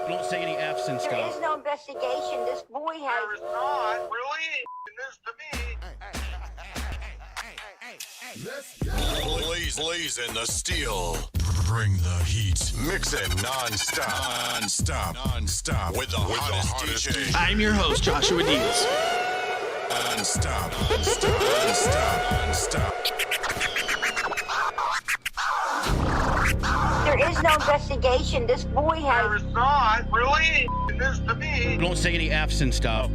Don't say any F's and stuff. There is no investigation. This boy has... There is not really this to me. Blazing the steel. Bring the heat. Mix it non-stop with the hottest DJ. I'm your host, Joshua Diaz. Non-stop. There is no investigation. This boy has... There is not really this to me. Don't say any F's and stuff.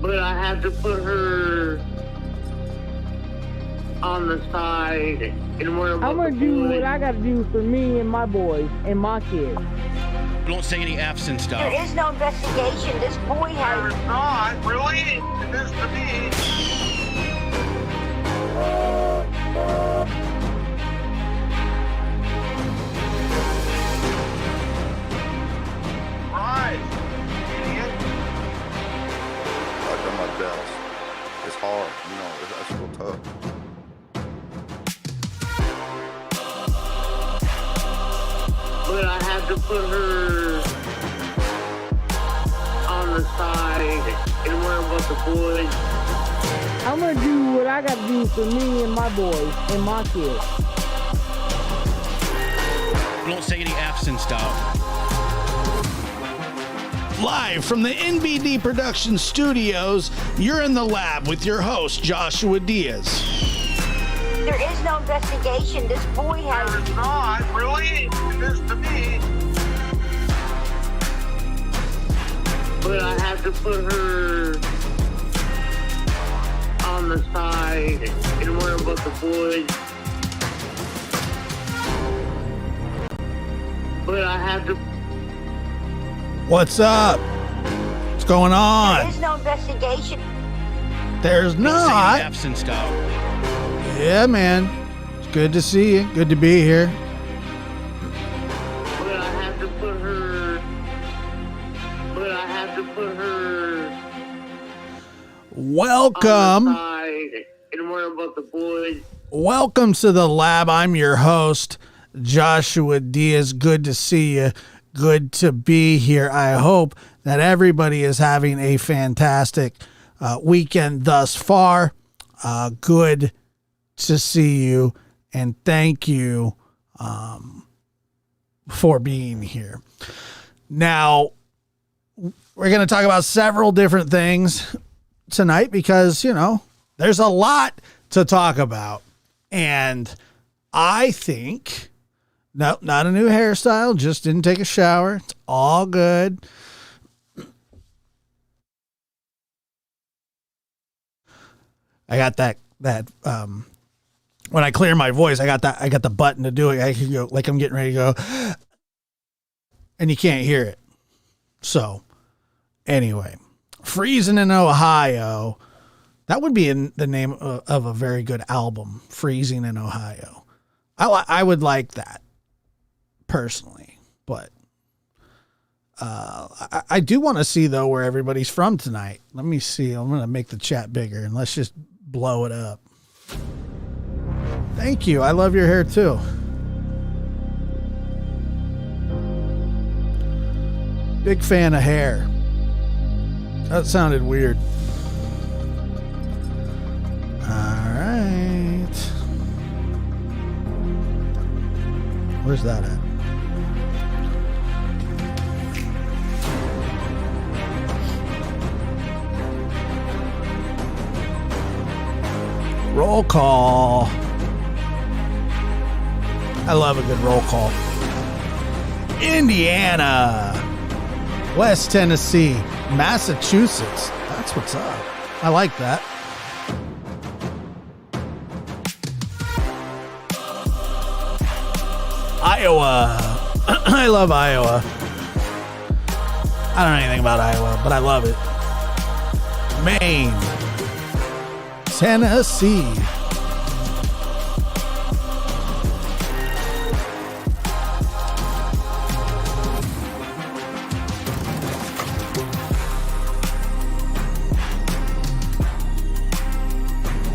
But I had to put her on the side and worry about I'm gonna do what I gotta do for me and my boys and my kids. Don't say any F's and stuff. There is no investigation. This boy There has... is not really this to me. Rise, idiot. I've done my best. It's hard, you know, that's real tough. but I had to put her on the side and worry about the boys. I'm gonna do what I gotta do for me and my boys and my kids. Don't say any F's and stuff. Live from the NBD Production Studios, you're in the lab with your host, Joshua Diaz. There is no investigation. This boy has... There is not really this to me. But I had to put her on the side and worry about the boys. But I had to... What's up? What's going There on? is no investigation. There's Don't say any not. F's and stuff. Yeah, man. It's good to see you. Good to be here. But I had to put her... But I had to put her on Welcome. the side and worry about the boys. Welcome to the lab. I'm your host, Joshua Diaz. Good to see you. Good to be here. I hope that everybody is having a fantastic weekend thus far. Good to see you, and thank you for being here. Now, we're going to talk about several different things tonight because, you know, there's a lot to talk about. And I think... No, not a new hairstyle. Just didn't take a shower. It's all good. I got that when I clear my voice, I got the button to do it. I can go like I'm getting ready to go, and you can't hear it. So anyway, Freezing in Ohio. That would be in the name of a very good album, Freezing in Ohio. I would like that. Personally, but I do want to see though where everybody's from tonight. Let me see. I'm gonna make the chat bigger and let's just blow it up. Thank you. I love your hair too. Big fan of hair. That sounded weird. All right. Where's that at? Roll call. I love a good roll call. Indiana, West Tennessee, Massachusetts. That's what's up. I like that. Iowa. I love Iowa. I don't know anything about Iowa, but I love it. Maine. Tennessee.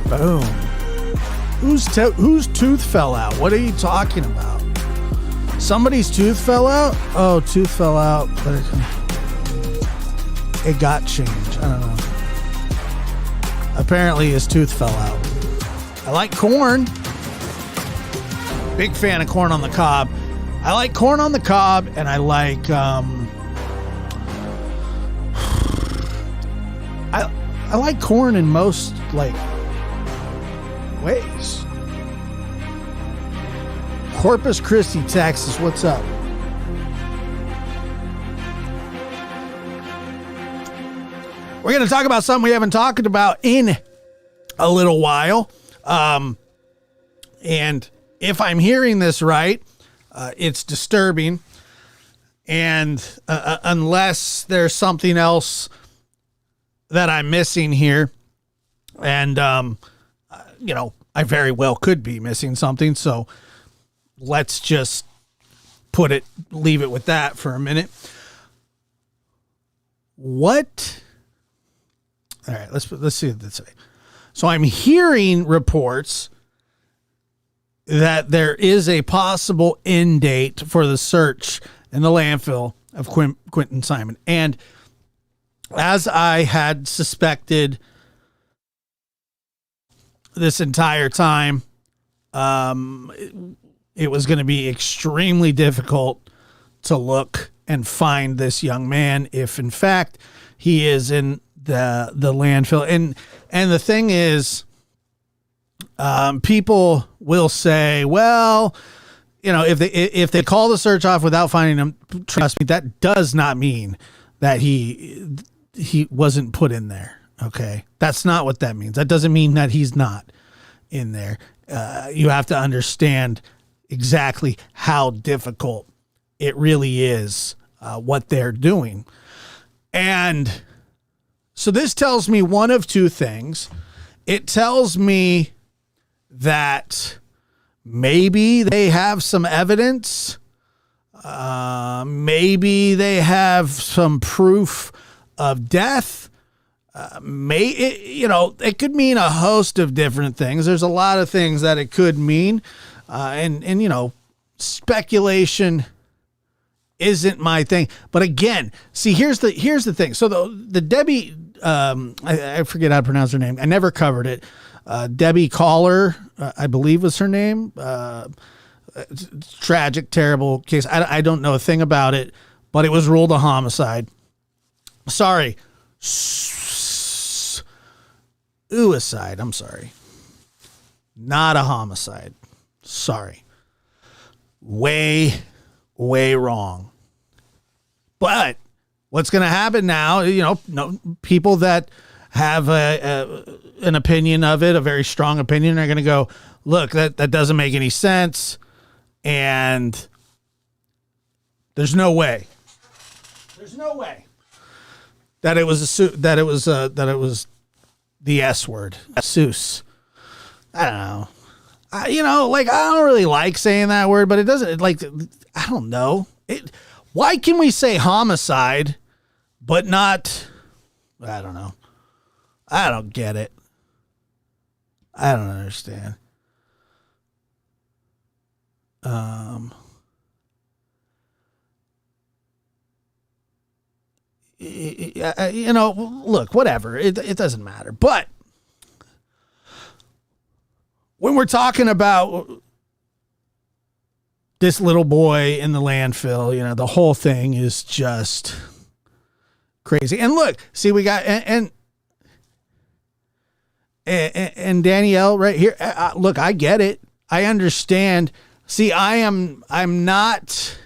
Boom. Whose tooth fell out? What are you talking about? Somebody's tooth fell out? Oh, tooth fell out. But it got changed. I don't know. Apparently his tooth fell out. I like corn. Big fan of corn on the cob. I like corn on the cob, and I like I like corn in most like ways. Corpus Christi, Texas, what's up? We're going to talk about something we haven't talked about in a little while. And if I'm hearing this right, it's disturbing. And unless there's something else that I'm missing here, and, you know, I very well could be missing something. So let's just leave it with that for a minute. What? All right, let's see what this say. So I'm hearing reports that there is a possible end date for the search in the landfill of Quentin Simon. And as I had suspected this entire time, it was going to be extremely difficult to look and find this young man if, in fact, he is in the landfill. And the thing is, people will say, well, you know, if they call the search off without finding him, trust me, that does not mean that he wasn't put in there. Okay, that's not what that means. That doesn't mean that he's not in there. You have to understand exactly how difficult it really is, what they're doing. And so this tells me one of two things. It tells me that maybe they have some evidence. Maybe they have some proof of death. It could mean a host of different things. There's a lot of things that it could mean. And you know, speculation isn't my thing. But again, see, here's the thing. So the Debbie, I forget how to pronounce her name. I never covered it. Debbie Caller, I believe was her name. Tragic, terrible case. I don't know a thing about it, but it was ruled a homicide. Sorry. Suicide. I'm sorry. Not a homicide. Sorry. Way wrong. But what's going to happen now, you know, people that have an opinion of it, a very strong opinion, are going to go, look, that doesn't make any sense. And there's no way that it was that it was the S word. Seuss. I don't know. I don't really like saying that word, but it doesn't, like, I don't know. Why can we say homicide, but not, I don't know. I don't get it. I don't understand. Look, whatever. It doesn't matter. But when we're talking about this little boy in the landfill, you know, the whole thing is just crazy. And look, see, we got, and Danielle right here. Look, I get it. I understand. See, I'm not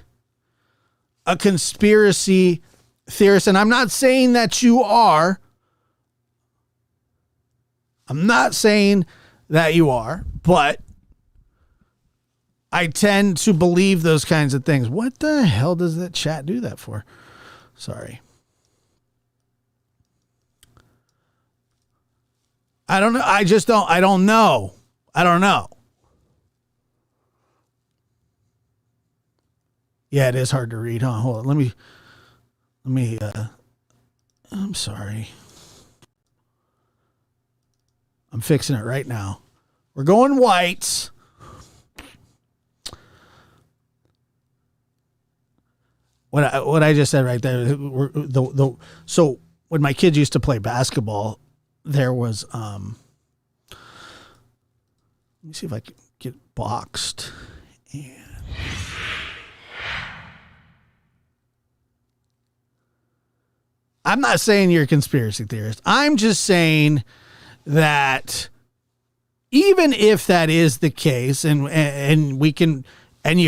a conspiracy theorist, and I'm not saying that you are. I'm not saying that you are, but I tend to believe those kinds of things. What the hell does that chat do that for? Sorry. I don't know. I don't know. I don't know. Yeah, it is hard to read, huh? Hold on. Let me, I'm sorry. I'm fixing it right now. We're going whites. what I just said right there. So when my kids used to play basketball, there was let me see if I can get boxed. And I'm not saying you're a conspiracy theorist. I'm just saying that even if that is the case, and we can, and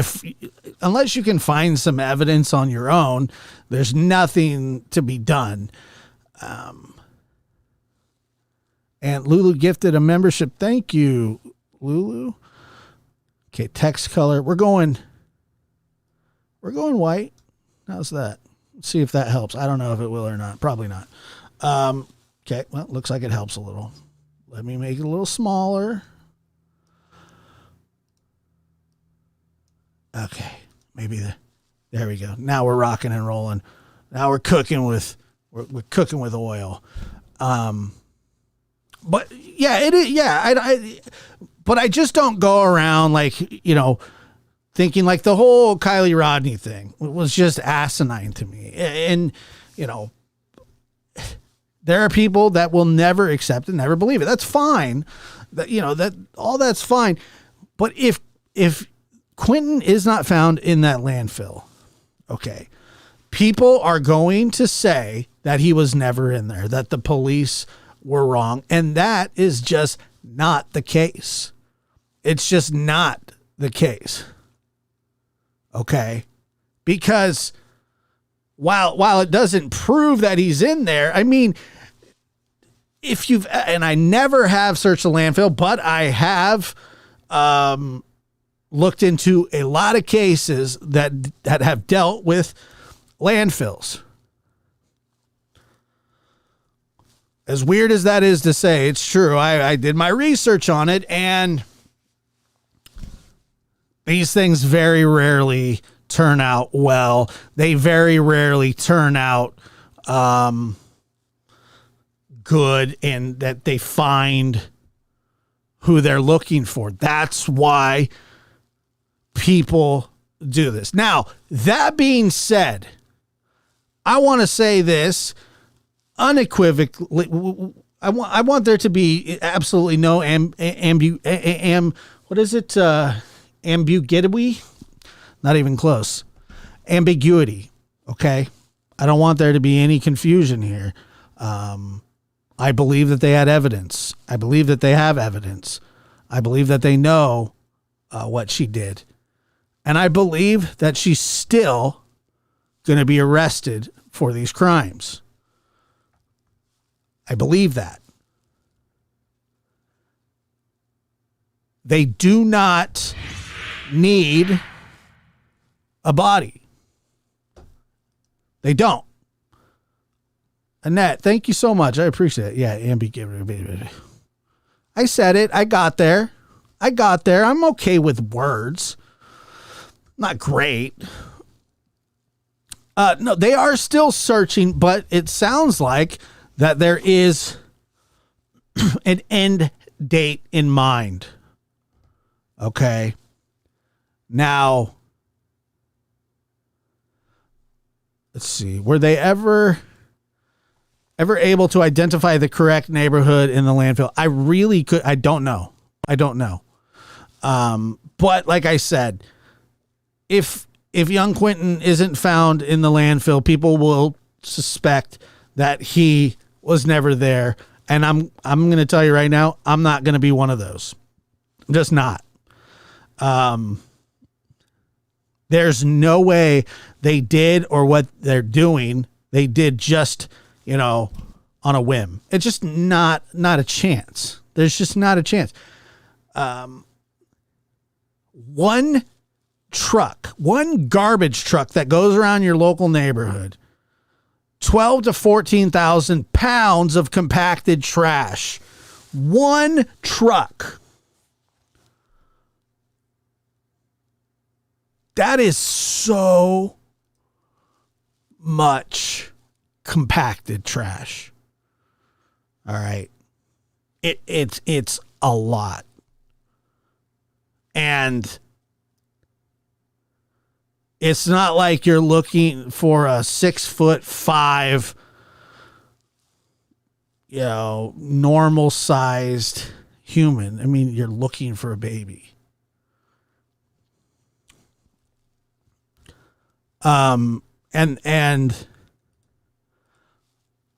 unless you can find some evidence on your own, there's nothing to be done. And Lulu gifted a membership. Thank you, Lulu. Okay, text color. We're going white. How's that? Let's see if that helps. I don't know if it will or not. Probably not. Okay, well, looks like it helps a little. Let me make it a little smaller. Okay, maybe there we go. Now we're rocking and rolling. Now we're cooking with oil. But yeah, it is. Yeah, but I just don't go around thinking like the whole Kylie Rodney thing was just asinine to me. And there are people that will never accept it, never believe it. That's fine. That's fine. But if Quinton is not found in that landfill, okay, people are going to say that he was never in there, that the police were wrong. And that is just not the case. It's just not the case. Okay. Because while it doesn't prove that he's in there, I mean, and I never have searched the landfill, but I have, looked into a lot of cases that have dealt with landfills. As weird as that is to say, it's true. I did my research on it, and these things very rarely turn out well. They very rarely turn out good, and that they find who they're looking for. That's why people do this. Now, that being said, I want to say this unequivocally. I want there to be absolutely no ambiguity. Not even close. Ambiguity. Okay. I don't want there to be any confusion here. I believe that they had evidence. I believe that they have evidence. I believe that they know what she did. And I believe that she's still going to be arrested for these crimes. I believe that. They do not need a body. They don't. Annette, thank you so much. I appreciate it. Yeah, ambiguity. I said it. I got there. I'm okay with words. Not great. No, they are still searching, but it sounds like that there is an end date in mind. Okay. Now, let's see. Were they ever able to identify the correct neighborhood in the landfill? I don't know. But like I said, if young Quinton isn't found in the landfill, people will suspect that he was never there. And I'm going to tell you right now, I'm not going to be one of those. I'm just not. There's no way they did, or what they're doing, they did just, on a whim. It's just not a chance. There's just not a chance. One garbage truck that goes around your local neighborhood, 12 to 14,000 pounds of compacted trash. One truck. That is so much compacted trash. All right. It's a lot. And It's not like you're looking for a 6'5", normal sized human. I mean, you're looking for a baby. And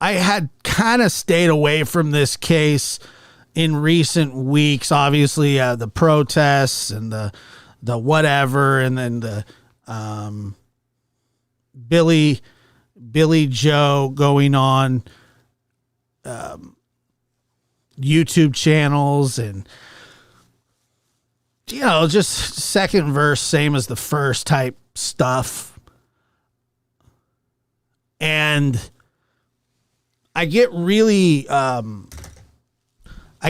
I had kind of stayed away from this case in recent weeks. Obviously, the protests and the whatever, and then the Billy Joe going on YouTube channels, and just second verse same as the first type stuff. And I get really I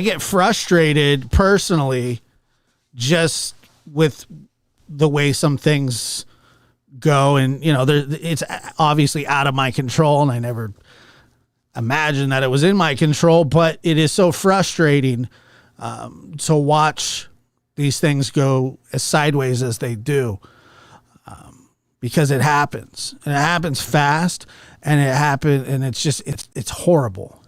get frustrated personally just with the way some things go, and it's obviously out of my control, and I never imagined that it was in my control, but it is so frustrating to watch these things go as sideways as they do, because it happens, and it happens fast, and it's just it's horrible.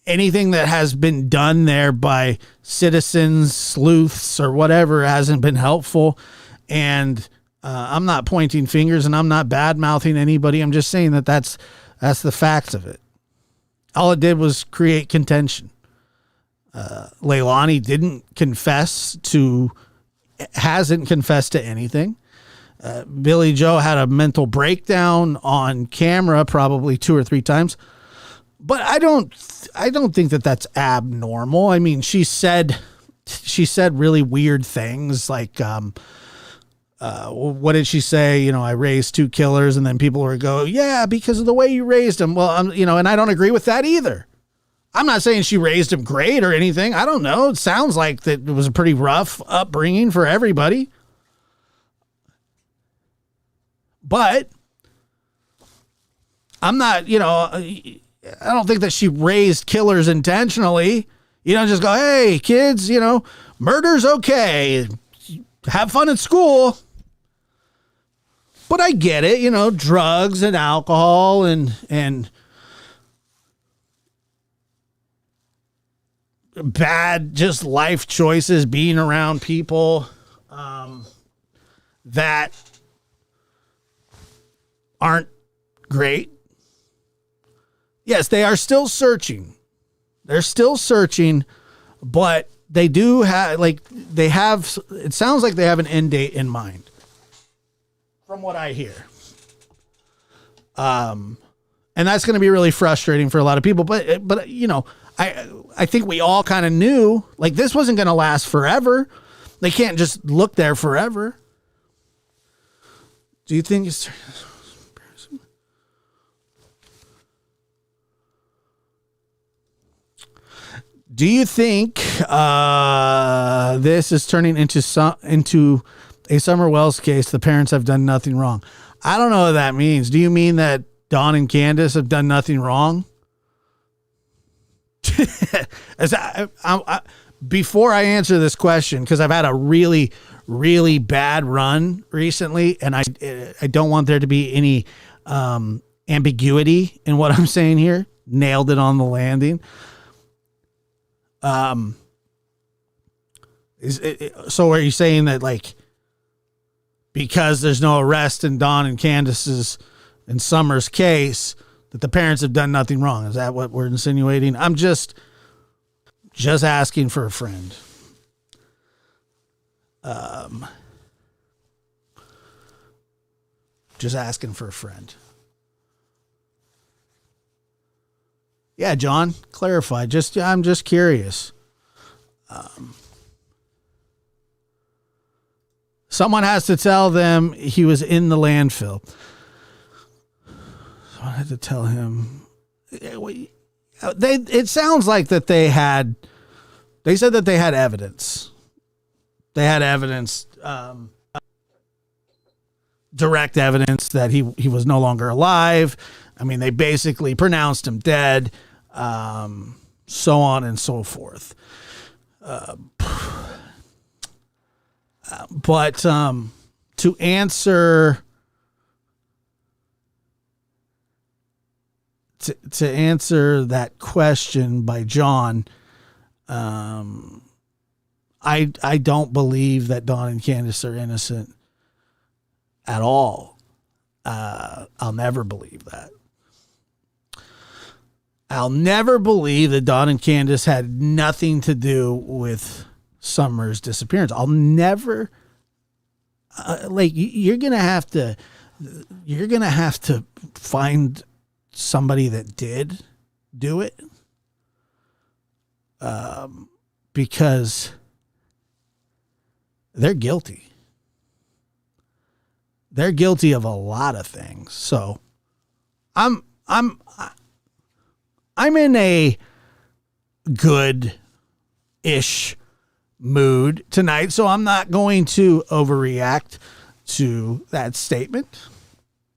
Anything that has been done there by citizens, sleuths, or whatever hasn't been helpful. And I'm not pointing fingers, and I'm not bad-mouthing anybody. I'm just saying that that's the facts of it. All it did was create contention. Leilani hasn't confessed to anything. Billy Joe had a mental breakdown on camera probably 2 or 3 times. But I don't think that that's abnormal. I mean, she said really weird things like, what did she say? I raised 2 killers, and then people were go, yeah, because of the way you raised them. Well, and I don't agree with that either. I'm not saying she raised him great or anything. I don't know. It sounds like that it was a pretty rough upbringing for everybody. But I'm not, I don't think that she raised killers intentionally. You don't just go, hey, kids, murder's okay. Have fun at school. But I get it, drugs and alcohol and bad just life choices, being around people that aren't great. Yes, they are still searching. They're still searching, but they do have, it sounds like they have an end date in mind, from what I hear. And that's going to be really frustrating for a lot of people. But I think we all kind of knew, this wasn't going to last forever. They can't just look there forever. Do you think it's... Do you think this is turning into a Summer Wells case? The parents have done nothing wrong. I don't know what that means. Do you mean that Dawn and Candus have done nothing wrong? Before I answer this question, because I've had a really, really bad run recently, and I don't want there to be any ambiguity in what I'm saying here. Nailed it on the landing. So are you saying that because there's no arrest in Dawn and Candus's and Summer's case, that the parents have done nothing wrong? Is that what we're insinuating? I'm just asking for a friend. Just asking for a friend. Yeah, John, clarify. I'm just curious. Someone has to tell them he was in the landfill. Someone had to tell him. It sounds like that they said that they had evidence. They had evidence, direct evidence that he was no longer alive. I mean, they basically pronounced him dead, so on and so forth. But to answer that question by John, I don't believe that Dawn and Candus are innocent at all. I'll never believe that. I'll never believe that Dawn and Candus had nothing to do with Summer's disappearance. I'll never, you're going to have to find somebody that did do it. Because they're guilty. They're guilty of a lot of things. So I'm in a good-ish mood tonight, so I'm not going to overreact to that statement.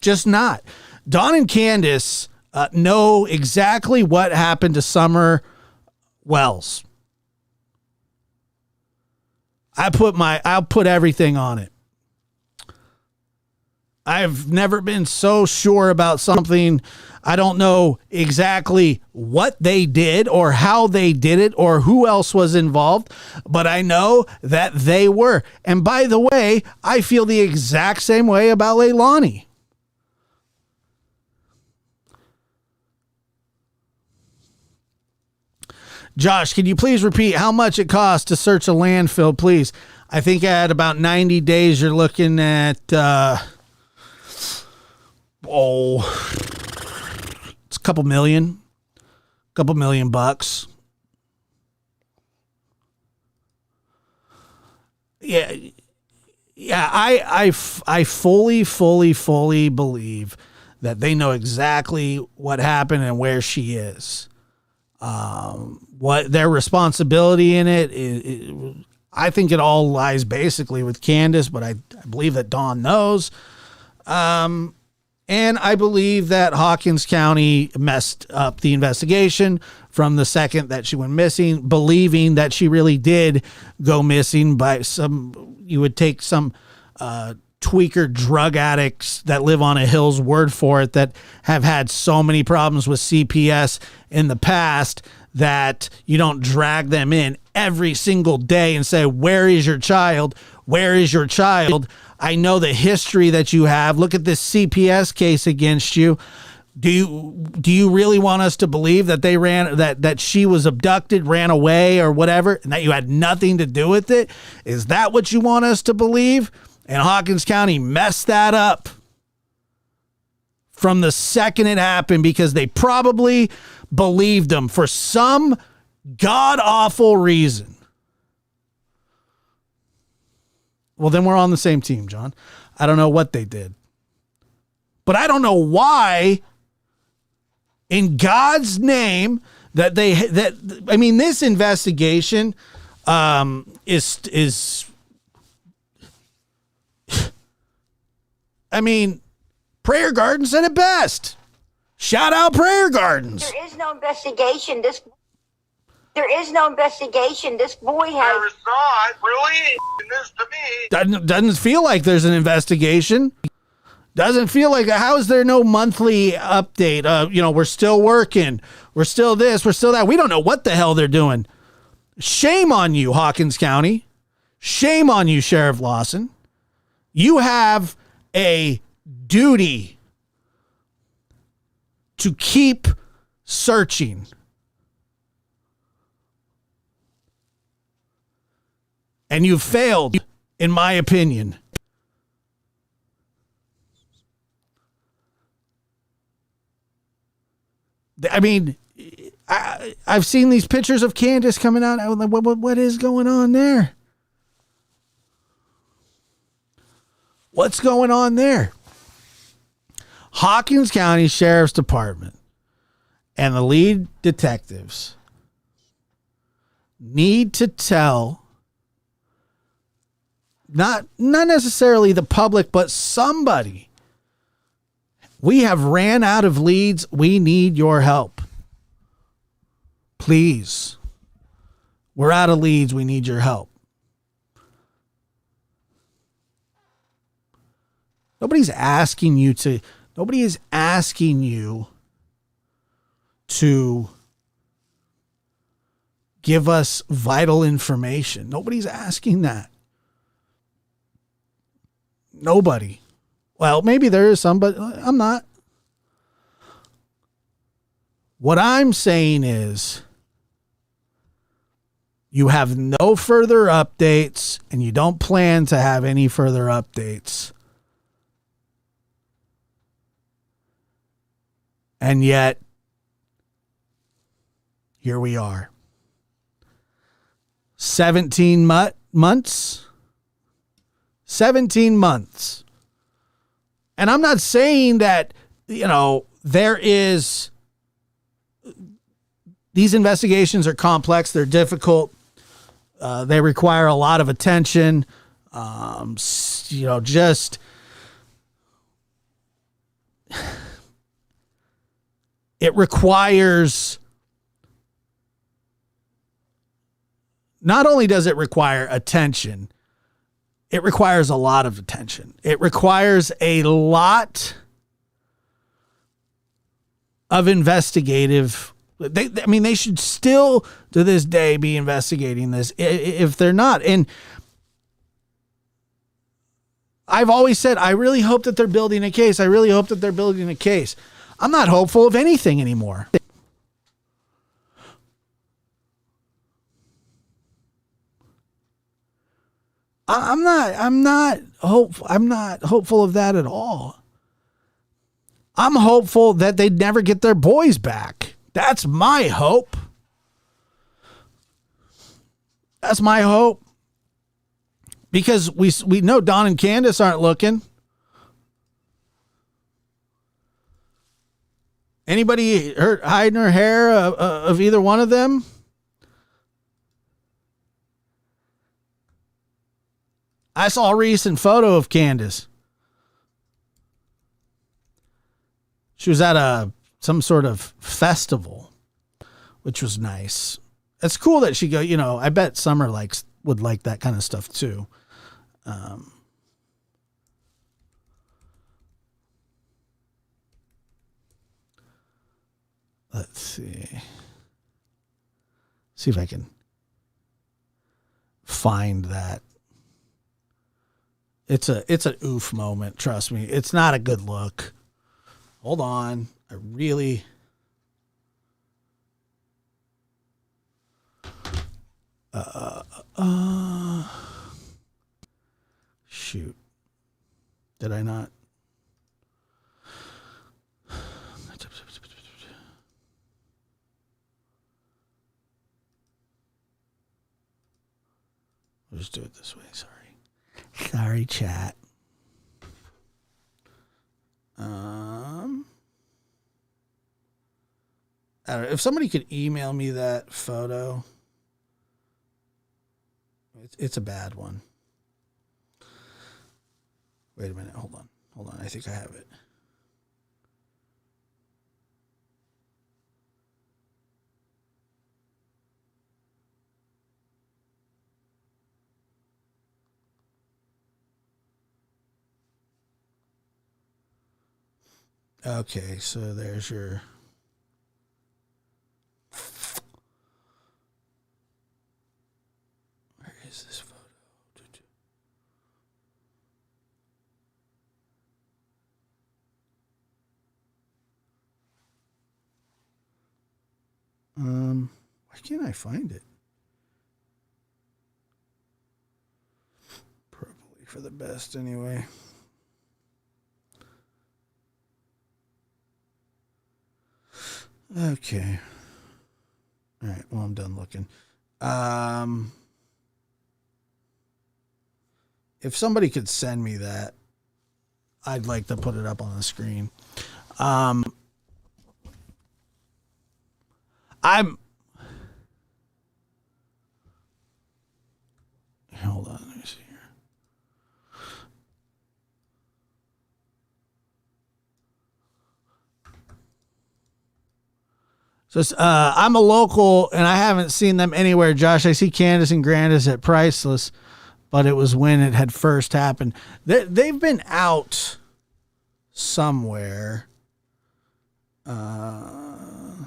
Just not. Dawn and Candus know exactly what happened to Summer Wells. I'll put everything on it. I've never been so sure about something. I don't know exactly what they did or how they did it or who else was involved, but I know that they were. And by the way, I feel the exact same way about Leilani. Josh, can you please repeat how much it costs to search a landfill, please? I think at about 90 days, you're looking at, it's a couple million bucks. Yeah. I fully believe that they know exactly what happened and where she is. What their responsibility in it, I think it all lies basically with Candus, but I believe that Dawn knows. And I believe that Hawkins County messed up the investigation from the second that she went missing, believing that she really did go missing by you would take some tweaker drug addicts that live on a hill's word for it, that have had so many problems with CPS in the past that you don't drag them in every single day and say, where is your child? Where is your child? I know the history that you have. Look at this CPS case against you. Do you really want us to believe that they that she was abducted, ran away or whatever, and that you had nothing to do with it? Is that what you want us to believe? And Hawkins County messed that up from the second it happened because they probably believed them for some god-awful reason. Well, then we're on the same team, John. I don't know what they did. But I don't know why, in God's name, this investigation is Prayer Garden said it best. Shout out Prayer Gardens. There is no investigation. This boy has. There's not really. This to me. Doesn't feel like there's an investigation. Doesn't feel like. How is there no monthly update? We're still working. We're still this. We're still that. We don't know what the hell they're doing. Shame on you, Hawkins County. Shame on you, Sheriff Lawson. You have a duty to keep searching. And you failed, in my opinion. I've seen these pictures of Candus coming out. I was like, what is going on there? What's going on there? Hawkins County Sheriff's Department and the lead detectives need to tell not necessarily the public, but somebody, we have ran out of leads. We need your help. Please. We're out of leads. We need your help. Nobody is asking you to give us vital information. Nobody's asking that. Nobody. Well, maybe there is some, but I'm not. What I'm saying is you have no further updates and you don't plan to have any further updates. And yet, here we are. 17 months. 17 months. And I'm not saying that, there is... These investigations are complex. They're difficult. They require a lot of attention. It requires, not only does it require attention, it requires a lot of attention. It requires a lot of investigative. They should still to this day be investigating this if they're not. And I've always said, I really hope that they're building a case. I really hope that they're building a case. I'm not hopeful of anything anymore. I'm not hopeful of that at all. I'm hopeful that they'd never get their boys back. That's my hope. That's my hope. Because we know Don and Candus aren't looking. Anybody hiding her hair of either one of them? I saw a recent photo of Candus. She was at some sort of festival, which was nice. It's cool that she I bet Summer would like that kind of stuff too. Let's see. See if I can find that. It's an oof moment. Trust me. It's not a good look. Hold on. I really. Shoot. Did I not? We'll just do it this way. Sorry, chat. I don't know, if somebody could email me that photo. It's a bad one. Wait a minute. Hold on. I think I have it. Okay, so there's your. Where is this photo? Why can't I find it? Probably for the best anyway. Okay. All right. Well, I'm done looking. If somebody could send me that, I'd like to put it up on the screen. I'm. Hold on. Let me see here. So I'm a local, and I haven't seen them anywhere, Josh. I see Candus and Grandis at Priceless, but it was when it had first happened. They've been out somewhere. I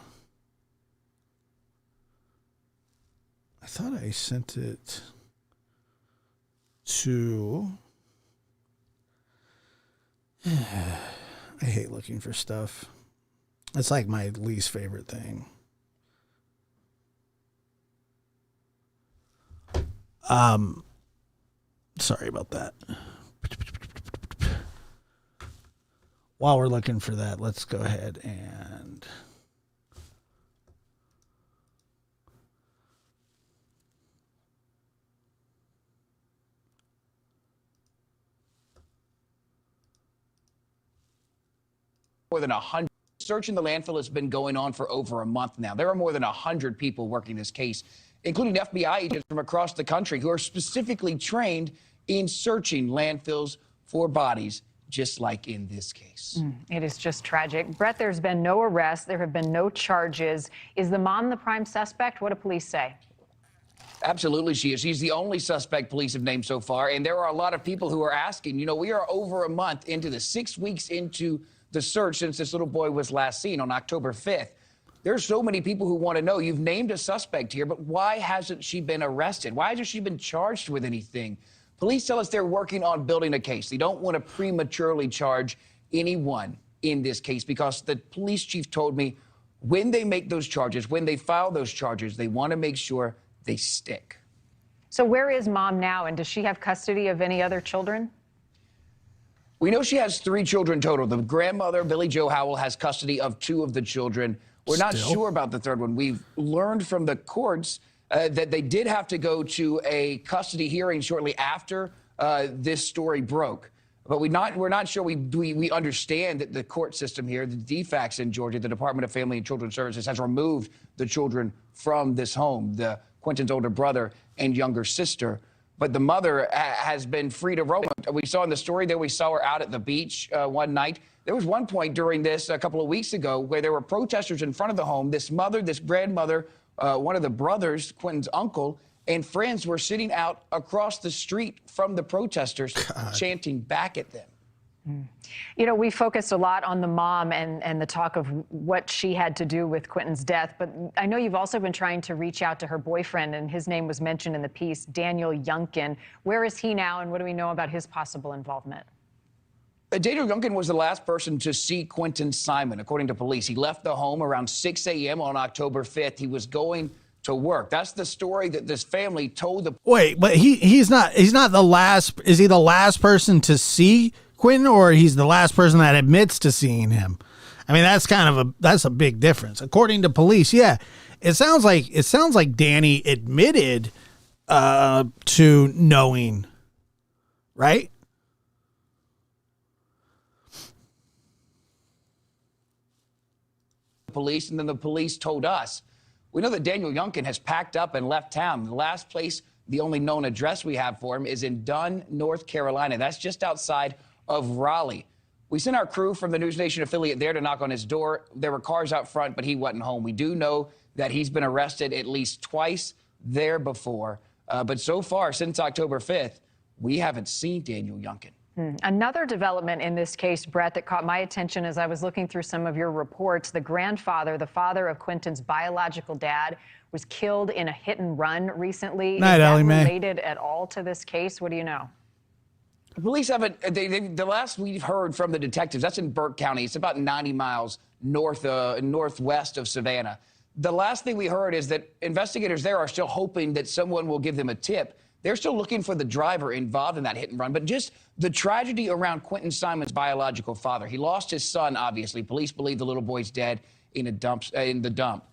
thought I sent it to... I hate looking for stuff. It's like my least favorite thing. Sorry about that. While we're looking for that, let's go ahead and more than 100. Search in the landfill has been going on for over a month now. There are more than 100 people working this case, including FBI agents from across the country who are specifically trained in searching landfills for bodies, just like in this case. It is just tragic. Brett, there's been no arrest. There have been no charges. Is the mom the prime suspect? What do police say? Absolutely, she is. She's the only suspect police have named so far. And there are a lot of people who are asking, you know, we are over a month into 6 weeks into the search since this little boy was last seen on October 5th. There's so many people who want to know, you've named a suspect here, but why hasn't she been arrested? Why hasn't she been charged with anything? Police tell us they're working on building a case. They don't want to prematurely charge anyone in this case because the police chief told me when they make those charges, when they file those charges, they want to make sure they stick. So where is mom now, and does she have custody of any other children? We know she has 3 children total. The grandmother, Billy Joe Howell, has custody of 2 of the children. We're not sure about the third one. We've learned from the courts that they did have to go to a custody hearing shortly after this story broke. But we're not sure. We understand that the court system here, the DFACS in Georgia, the Department of Family and Children's Services, has removed the children from this home, the Quentin's older brother and younger sister. But the mother has been free to roam. We saw in the story there, we saw her out at the beach one night. There was one point during this a couple of weeks ago where there were protesters in front of the home. This mother, this grandmother, one of the brothers, Quentin's uncle, and friends were sitting out across the street from the protesters, chanting back at them. You know, we focused a lot on the mom and the talk of what she had to do with Quentin's death, but I know you've also been trying to reach out to her boyfriend, and his name was mentioned in the piece, Daniel Youngkin. Where is he now, and what do we know about his possible involvement? Daniel Youngkin was the last person to see Quentin Simon, according to police. He left the home around 6 a.m. on October 5th. He was going to work. That's the story that this family told the... Wait, but he's not the last. Is he the last person to see Quentin, or he's the last person that admits to seeing him? I mean, that's a big difference. According to police, yeah. It sounds like Danny admitted to knowing, right? Police, and then the police told us. We know that Daniel Youngkin has packed up and left town. The last place, the only known address we have for him, is in Dunn, North Carolina. That's just outside of Raleigh. We sent our crew from the News Nation affiliate there to knock on his door. There were cars out front, but he wasn't home. We do know that he's been arrested at least twice there before. But so far, since October 5th, we haven't seen Daniel Youngkin. Another development in this case, Brett, that caught my attention as I was looking through some of your reports, the grandfather, the father of Quentin's biological dad, was killed in a hit and run recently. Is that related at all to this case? What do you know? Police haven't, the last we've heard from the detectives, that's in Burke County. It's about 90 miles northwest of Savannah. The last thing we heard is that investigators there are still hoping that someone will give them a tip. They're still looking for the driver involved in that hit and run, but just the tragedy around Quentin Simon's biological father. He lost his son, obviously. Police believe the little boy's dead in the dump.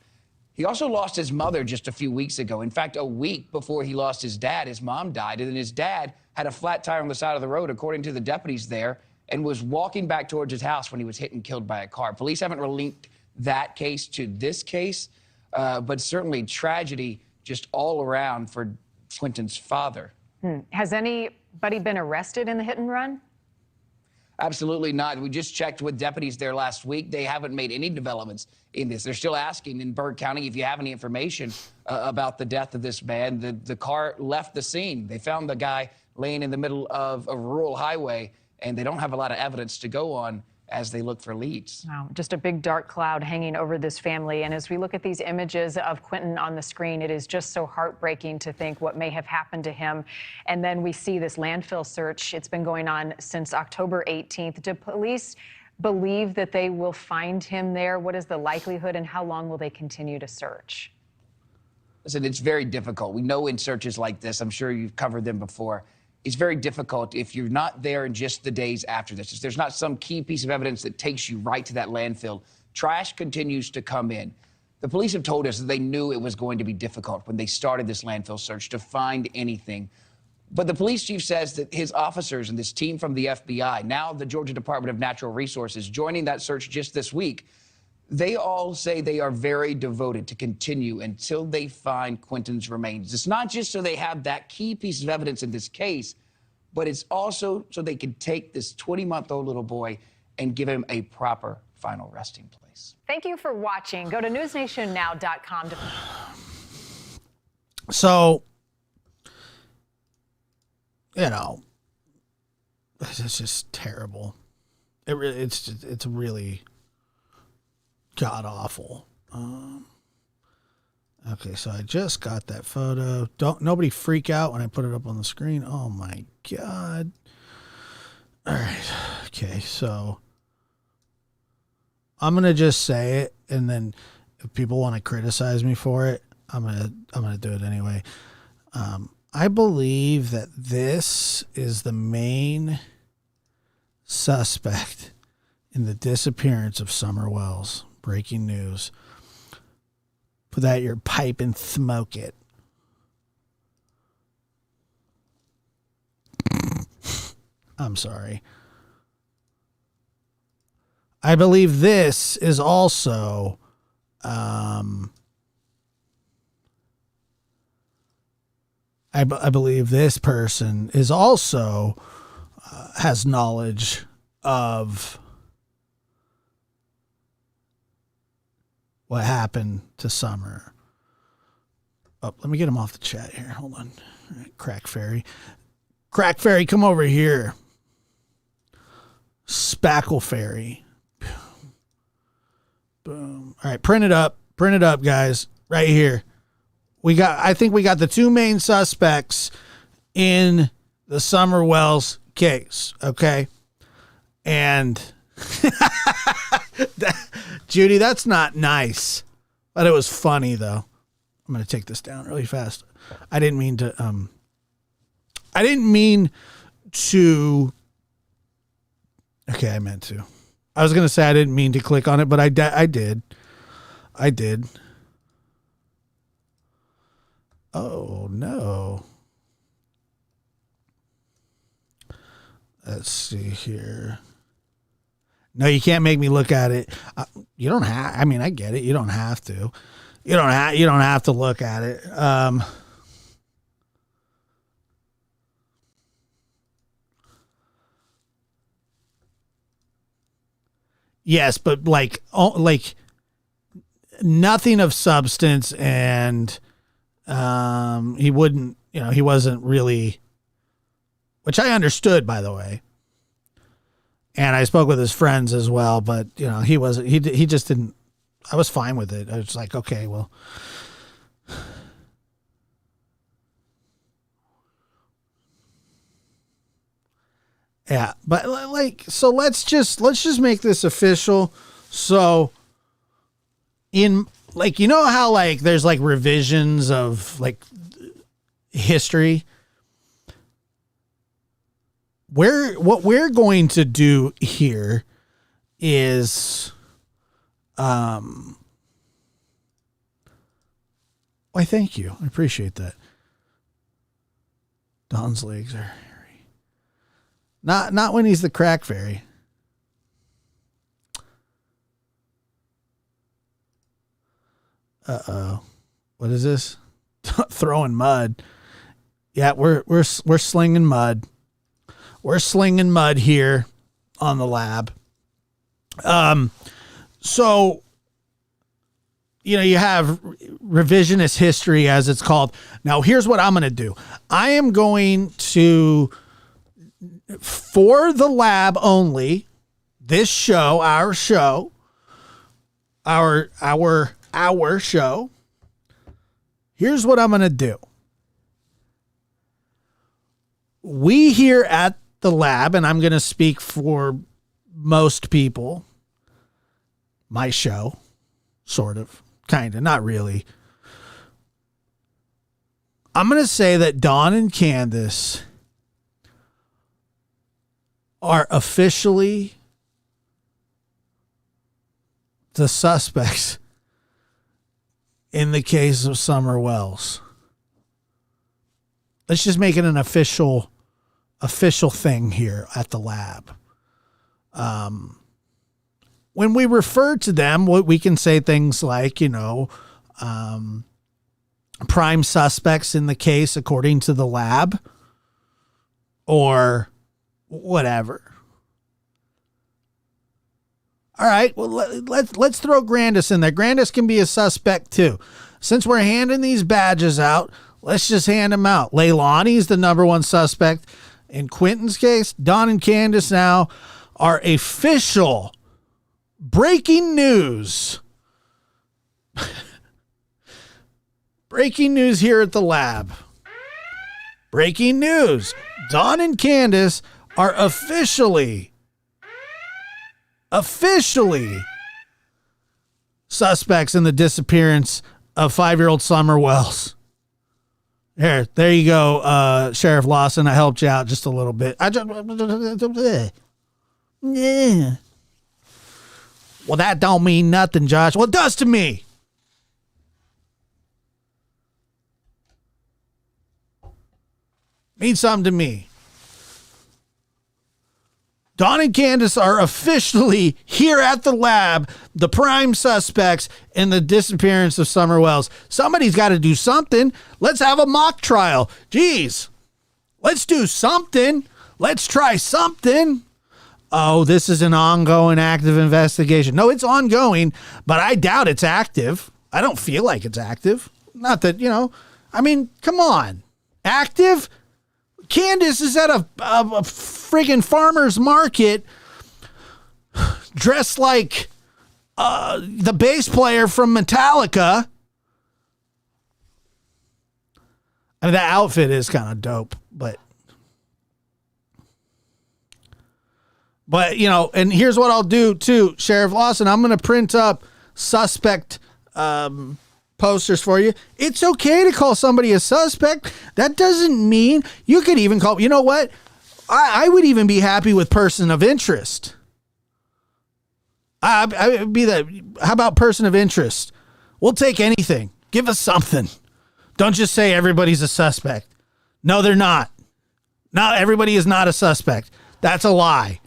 He also lost his mother just a few weeks ago. In fact, a week before he lost his dad, his mom died, and then his dad had a flat tire on the side of the road, according to the deputies there, and was walking back towards his house when he was hit and killed by a car. Police haven't linked that case to this case, but certainly tragedy just all around for Quentin's father. Has anybody been arrested in the hit and run? Absolutely not. We just checked with deputies there last week. They haven't made any developments in this. They're still asking in Berg County if you have any information about the death of this man. The car left the scene. They found the guy laying in the middle of a rural highway, and they don't have a lot of evidence to go on as they look for leads. Wow, just a big dark cloud hanging over this family. And as we look at these images of Quinton on the screen, it is just so heartbreaking to think what may have happened to him. And then we see this landfill search. It's been going on since October 18th. Do police believe that they will find him there? What is the likelihood, and how long will they continue to search? Listen, it's very difficult. We know in searches like this, I'm sure you've covered them before, it's very difficult if you're not there in just the days after this. If there's not some key piece of evidence that takes you right to that landfill, trash continues to come in. The police have told us that they knew it was going to be difficult when they started this landfill search to find anything. But the police chief says that his officers and this team from the FBI, now the Georgia Department of Natural Resources, joining that search just this week, they all say they are very devoted to continue until they find Quinton's remains. It's not just so they have that key piece of evidence in this case, but it's also so they can take this 20-month-old little boy and give him a proper final resting place. Thank you for watching. Go to newsnationnow.com to... So, you know, it's just terrible. It's really god awful. Okay, so I just got that photo. Nobody freak out when I put it up on the screen. Oh my god. All right. Okay, so I'm gonna just say it, and then if people want to criticize me for it, I'm gonna do it anyway. I believe that this is the main suspect in the disappearance of Summer Wells. Breaking news. Put that in your pipe and smoke it. I'm sorry. I believe this is also I believe this person is also has knowledge of what happened to Summer. Oh, let me get him off the chat here. Hold on. All right, Crack Fairy. Crack Fairy, come over here. Spackle Fairy. Boom. All right, print it up. Print it up, guys. Right here. I think we got the two main suspects in the Summer Wells case. Okay. And Judy, that's not nice, but it was funny though. I'm going to take this down really fast. I didn't mean to, okay, I meant to. I was going to say I didn't mean to click on it, but I did. Oh no. Let's see here. No, you can't make me look at it. You don't have. I mean, I get it. You don't have to. You don't have to look at it. Yes, but like nothing of substance, and he wouldn't. He wasn't really. Which I understood, by the way. And I spoke with his friends as well, but he wasn't. He just didn't. I was fine with it. I was like, okay, well. Yeah, but so let's just make this official. So, in how there's revisions of history. What we're going to do here is, why, thank you. I appreciate that. Don's legs are hairy. Not when he's the Crack Fairy. Uh-oh. What is this? Throwing mud. Yeah, we're slinging mud. We're slinging mud here. on the lab. So, you have revisionist history, as it's called. Now, here's what I'm going to do. I am going to, for the lab only, this show, our show, our show, here's what I'm going to do. We here at the lab, and I'm going to speak for most people, my show, sort of, kind of, not really. I'm going to say that Dawn and Candus are officially the suspects in the case of Summer Wells. Let's just make it an official thing here at the lab. When we refer to them, we can say things like, prime suspects in the case according to the lab, or whatever. All right, well, let's throw Candus in there. Candus can be a suspect too. Since we're handing these badges out, let's just hand them out. Leilani's the number one suspect. In Quentin's case, Dawn and Candus now are official. Breaking news. Breaking news here at the lab. Breaking news. Dawn and Candus are officially suspects in the disappearance of 5-year-old Summer Wells. There you go, Sheriff Lawson. I helped you out just a little bit. Yeah. Well, that don't mean nothing, Josh. Well, it does to me. Means something to me. Dawn and Candus are officially here at the lab, the prime suspects in the disappearance of Summer Wells. Somebody's got to do something. Let's have a mock trial. Jeez. Let's do something. Let's try something. Oh, this is an ongoing active investigation. No, it's ongoing, but I doubt it's active. I don't feel like it's active. Not that, I mean, come on. Active? Candus is at a friggin' farmer's market dressed like the bass player from Metallica. I mean, that outfit is kind of dope, but and here's what I'll do too, Sheriff Lawson. I'm going to print up suspect posters for you. It's okay to call somebody a suspect. That doesn't mean you could even call, you know what? I would even be happy with person of interest. I would be that. How about person of interest? We'll take anything. Give us something. Don't just say everybody's a suspect. No, they're not. Not everybody is not a suspect. That's a lie.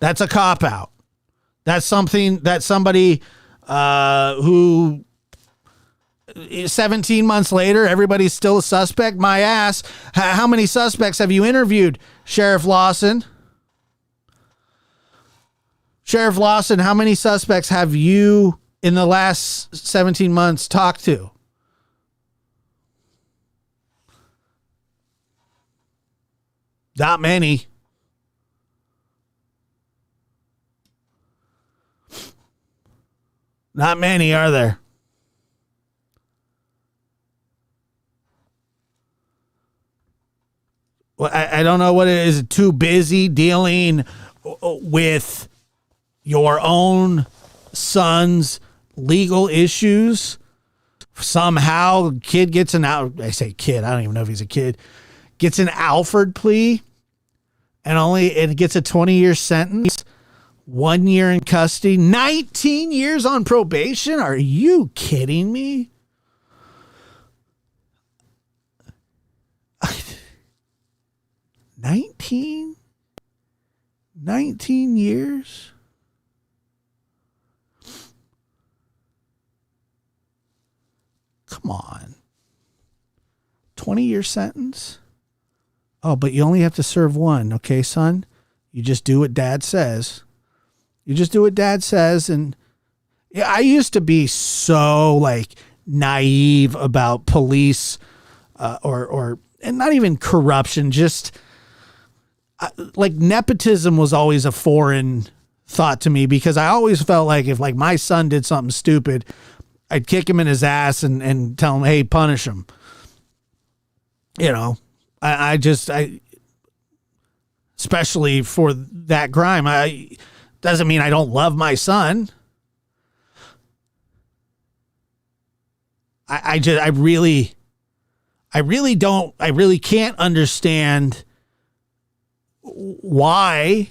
That's a cop-out. That's something that somebody who 17 months later, everybody's still a suspect. My ass. How many suspects have you interviewed, Sheriff Lawson? Sheriff Lawson, how many suspects have you in the last 17 months talked to? Not many. Not many, are there? Well, I don't know what it is. Too busy dealing with your own son's legal issues. Somehow, kid gets I say kid. I don't even know if he's a kid. Gets an Alford plea, and it gets a 20-year sentence. 1 year in custody, 19 years on probation. Are you kidding me? Nineteen years? Come on. 20-year sentence? Oh, but you only have to serve one, okay, son? You just do what dad says. You just do what dad says. And yeah, I used to be so like naive about police and not even corruption, just like nepotism was always a foreign thought to me, because I always felt like if like my son did something stupid, I'd kick him in his ass and tell him, hey, punish him. You know, I especially for that crime, doesn't mean I don't love my son. I really can't understand why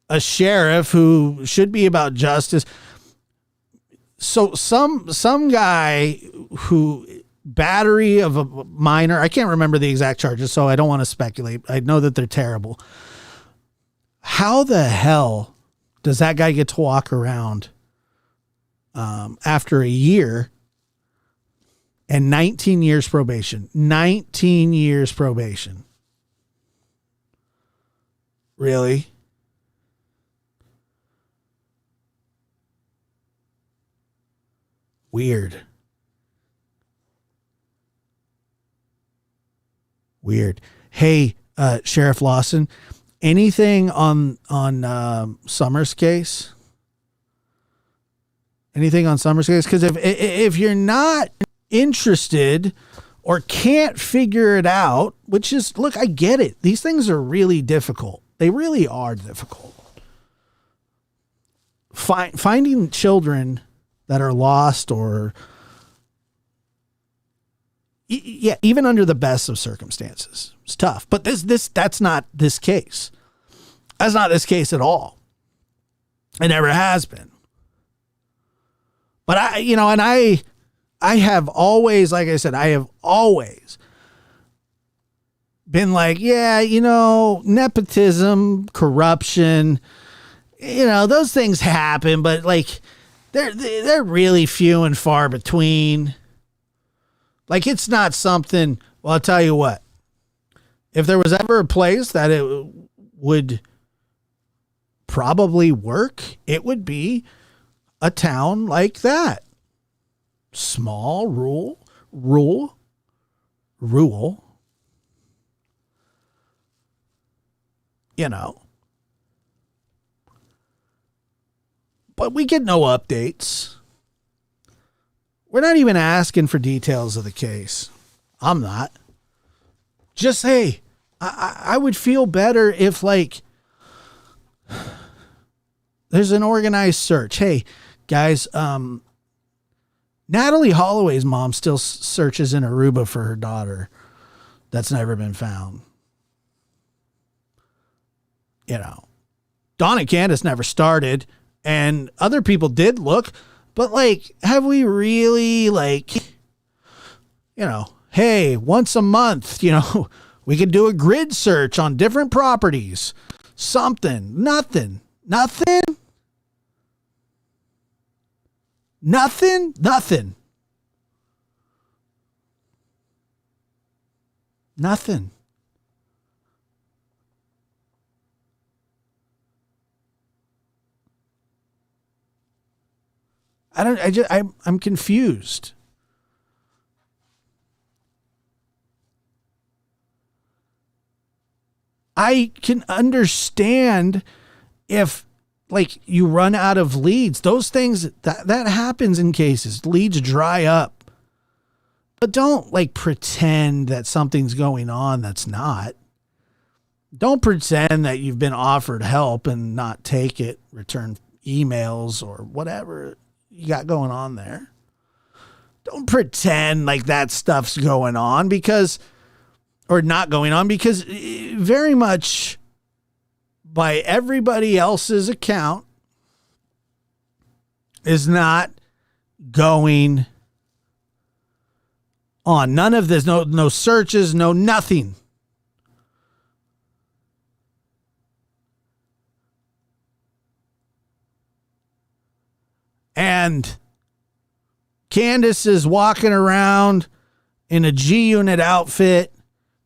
a sheriff who should be about justice. So some guy who battery of a minor, I can't remember the exact charges, so I don't want to speculate. I know that they're terrible. How the hell does that guy get to walk around after a year and 19 years probation? 19 years probation. Really? Weird. Hey, Sheriff Lawson, anything on Summers' case? Anything on Summers' case? Because if you're not interested or can't figure it out, which is, look, I get it. These things are really difficult. They really are difficult. Finding children that are lost, or even under the best of circumstances, it's tough. But that's not this case. That's not this case at all. It never has been. But I have always, like I said, I have always been like, yeah, nepotism, corruption, those things happen, but like they're really few and far between. Like, it's not something, well, I'll tell you what, if there was ever a place that it would probably work, it would be a town like that. Small, rural, but we get no updates. We're not even asking for details of the case. I'm not. Just, hey, I would feel better if, like, there's an organized search. Hey, guys, Natalie Holloway's mom still searches in Aruba for her daughter that's never been found. Dawn and Candus never started, and other people did look, but like, have we really, like, hey, once a month, we could do a grid search on different properties, something, nothing. I'm confused. I can understand if, like, you run out of leads. Those things, that happens in cases. Leads dry up. But don't, like, pretend that something's going on that's not. Don't pretend that you've been offered help and not take it, return emails or whatever you got going on there. Don't pretend like that stuff's going on or not going on, because very much by everybody else's account is not going on. None of this, no searches, no nothing. And Candus is walking around in a G-Unit outfit.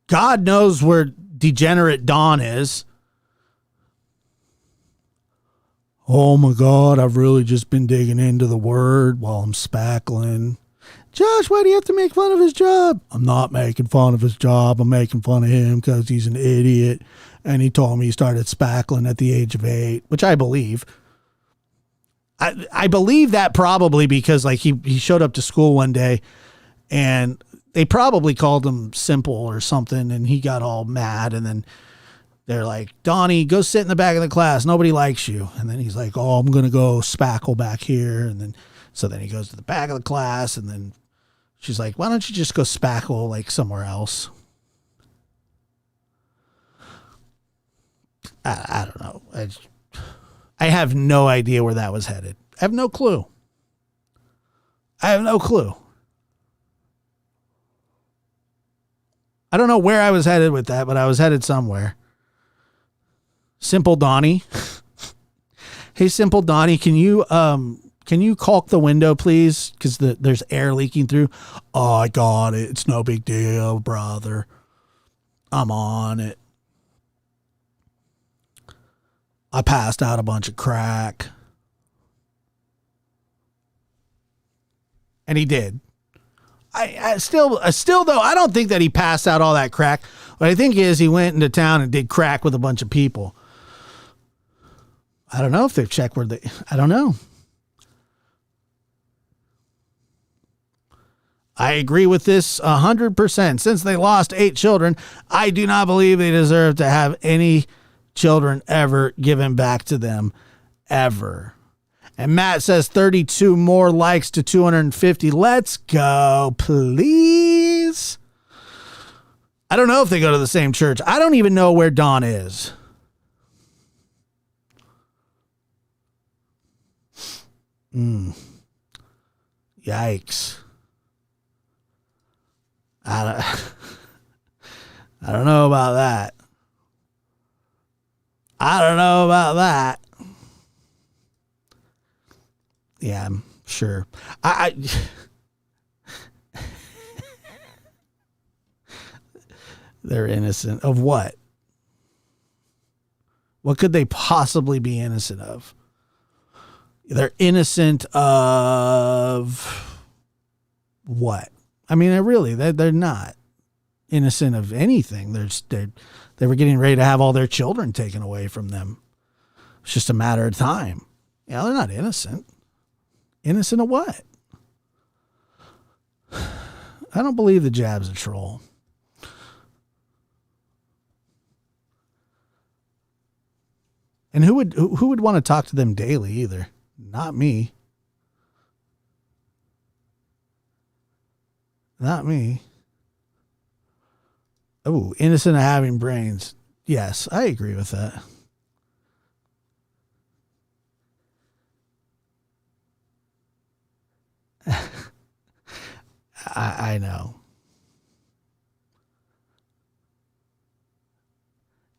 God knows where degenerate Dawn is. Oh my God, I've really just been digging into the word while I'm spackling. Josh, why do you have to make fun of his job? I'm not making fun of his job. I'm making fun of him because he's an idiot. And he told me he started spackling at the age of 8, which I believe. I believe that probably because like he showed up to school one day and they probably called him simple or something and he got all mad and then they're like, Donnie, go sit in the back of the class. Nobody likes you. And then he's like, oh, I'm going to go spackle back here. And then, so then he goes to the back of the class and then she's like, why don't you just go spackle like somewhere else? I don't know. I have no idea where that was headed. I have no clue. I don't know where I was headed with that, but I was headed somewhere. Simple Donnie. Hey, Simple Donnie, can you caulk the window, please? Because there's air leaking through. Oh, I got it. It's no big deal, brother. I'm on it. I passed out a bunch of crack. And he did. I still though, I don't think that he passed out all that crack. What I think is he went into town and did crack with a bunch of people. I don't know if they've checked where I don't know. I agree with this 100%. Since they lost 8 children, I do not believe they deserve to have any children ever given back to them, ever. And Matt says 32 more likes to 250. Let's go, please. I don't know if they go to the same church. I don't even know where Dawn is. Yikes. I don't know about that. Yeah, I'm sure. They're innocent of what? What could they possibly be innocent of? They're innocent of what? I mean, they're not innocent of anything. They were getting ready to have all their children taken away from them. It's just a matter of time. Yeah, they're not innocent. Innocent of what? I don't believe the jab's a troll. And who would want to talk to them daily either? Not me. Not me. Oh, innocent of having brains. Yes, I agree with that. I know.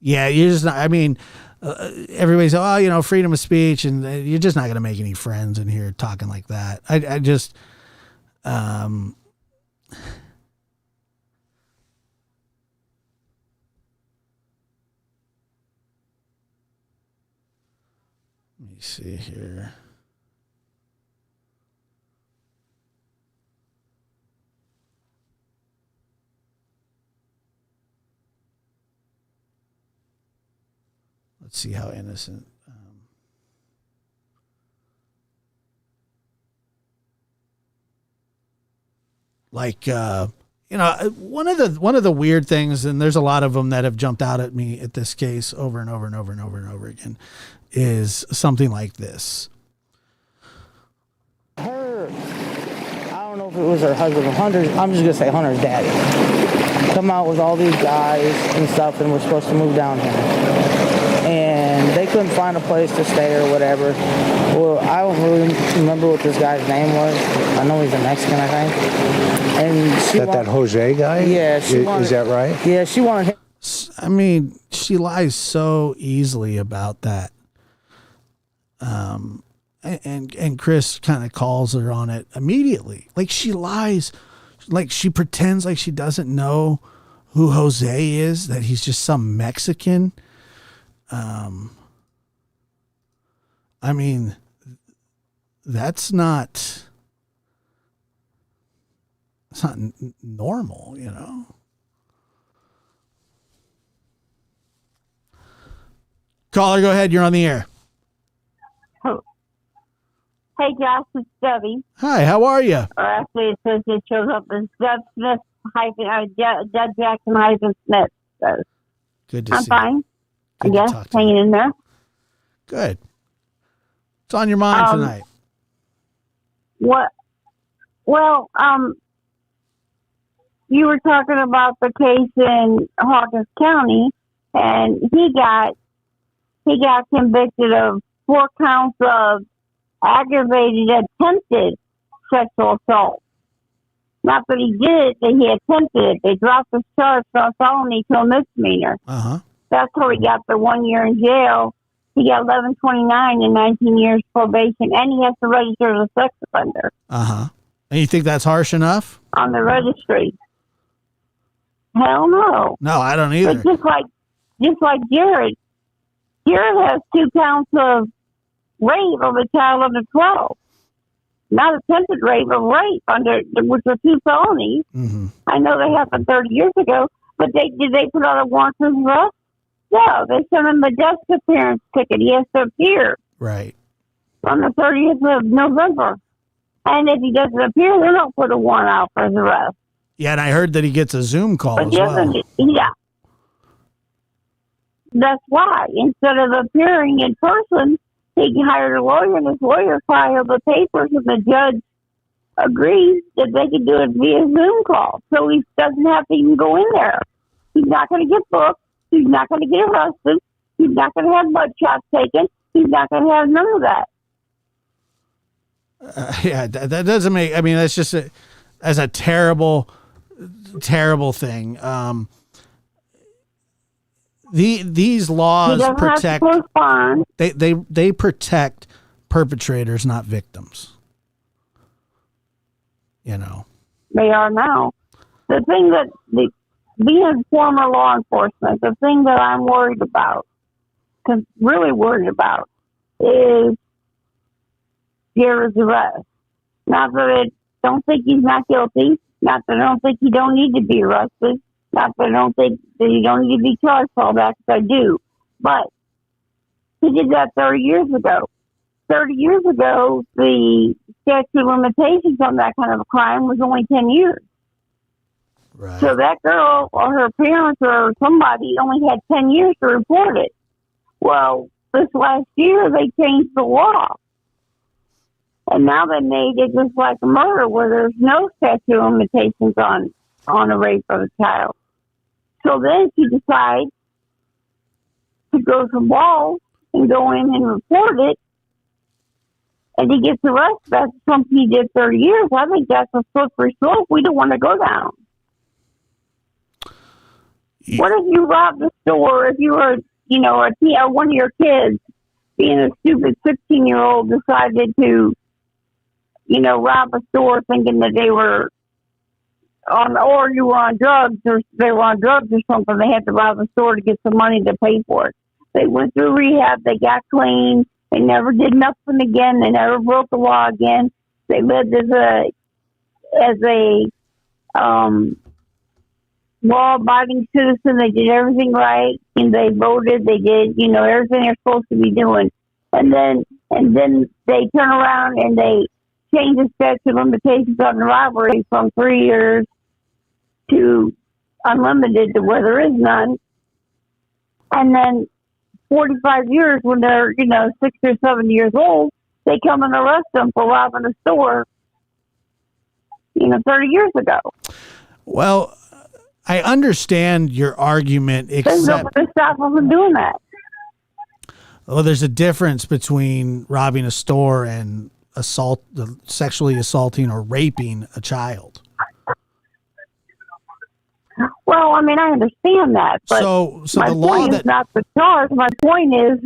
Yeah, you're just not, I mean, everybody's, oh, freedom of speech, and you're just not going to make any friends in here talking like that. I just, let me see here. Let's see how innocent. One of the weird things, and there's a lot of them that have jumped out at me at this case over and over and over and over and over again, is something like this. I don't know if it was her husband or Hunter's. I'm just gonna say Hunter's daddy. Come out with all these guys and stuff, and we're supposed to move down here. And they couldn't find a place to stay or whatever. Well, I don't really remember what this guy's name was. I know he's a Mexican, I think. And she that Jose guy? Yeah, is that right? Yeah, she wanted him. I mean, she lies so easily about that. And Chris kind of calls her on it immediately. Like, she lies, like she pretends like she doesn't know who Jose is, that he's just some Mexican. I mean, that's not normal, you know. Caller, go ahead. You're on the air. Hey, Josh, it's Debbie. Hi, how are you? Or actually, it says it shows up as Deb Smith Deb Jackson Smith. So Good to I'm see fine. you. I guess hanging in there. Good. What's on your mind tonight? What? Well, you were talking about the case in Hawkins County, and he got convicted of 4 counts of aggravated attempted sexual assault. Not that he did it, that he attempted it. They dropped the charge from felony to a misdemeanor. That's how he got the 1 year in jail. He got 1129 and 19 years probation, and he has to register as a sex offender. And you think that's harsh enough? On the registry. Hell no. No, I don't either. But just like Jared. Jared has 2 counts of rape of a child under 12. Not attempted rape, but rape, which are 2 felonies. I know they happened 30 years ago, but did they put out a warrant for his arrest? No, they sent him a desk appearance ticket. He has to appear. Right. On the 30th of November. And if he doesn't appear, they don't put a warrant out for his arrest. Yeah, and I heard that he gets a Zoom call as well. Yeah. That's why. Instead of appearing in person, he hired a lawyer, and his lawyer filed the papers, and the judge agrees that they can do it via Zoom call. So he doesn't have to even go in there. He's not going to get booked. He's not going to get arrested. He's not going to have blood shots taken. He's not going to have none of that. Yeah, that doesn't make. I mean, that's just as a terrible, terrible thing. These laws protect. They protect perpetrators, not victims. You know. They are now. The thing that being former law enforcement, the thing that I'm worried about, really worried about, is Jared's arrest. Not that I don't think he's not guilty. Not that I don't think he don't need to be arrested. Not that I don't think that he don't need to be charged for all that, because I do. But he did that 30 years ago. 30 years ago, the statute of limitations on that kind of a crime was only 10 years. Right. So that girl or her parents or somebody only had 10 years to report it. Well, this last year, they changed the law. And now they made it just like a murder, where there's no statute of limitations on a rape of a child. So then she decides to go to Walls and go in and report it, and he gets arrested. That's something he did 30 years. I think that's a slippery slope we don't want to go down. Yeah. What if you robbed a store, if you were, one of your kids, being a stupid 16-year-old, decided to, rob a store thinking that they were or you were on drugs, or they were on drugs or something. They had to rob a store to get some money to pay for it. They went through rehab. They got clean. They never did nothing again. They never broke the law again. They lived as a law-abiding citizen. They did everything right, and they voted. They did, everything they're supposed to be doing. And then they turn around and they change the statute of limitations on the robbery from 3 years to unlimited to where there is none. And then 45 years, when they're, 60 or 70 years old, they come and arrest them for robbing a store, 30 years ago. Well, I understand your argument, There's no way to stop them from doing that. Well, there's a difference between robbing a store and sexually assaulting or raping a child. Well, I mean, I understand that, but so my the law point is not the charge. My point is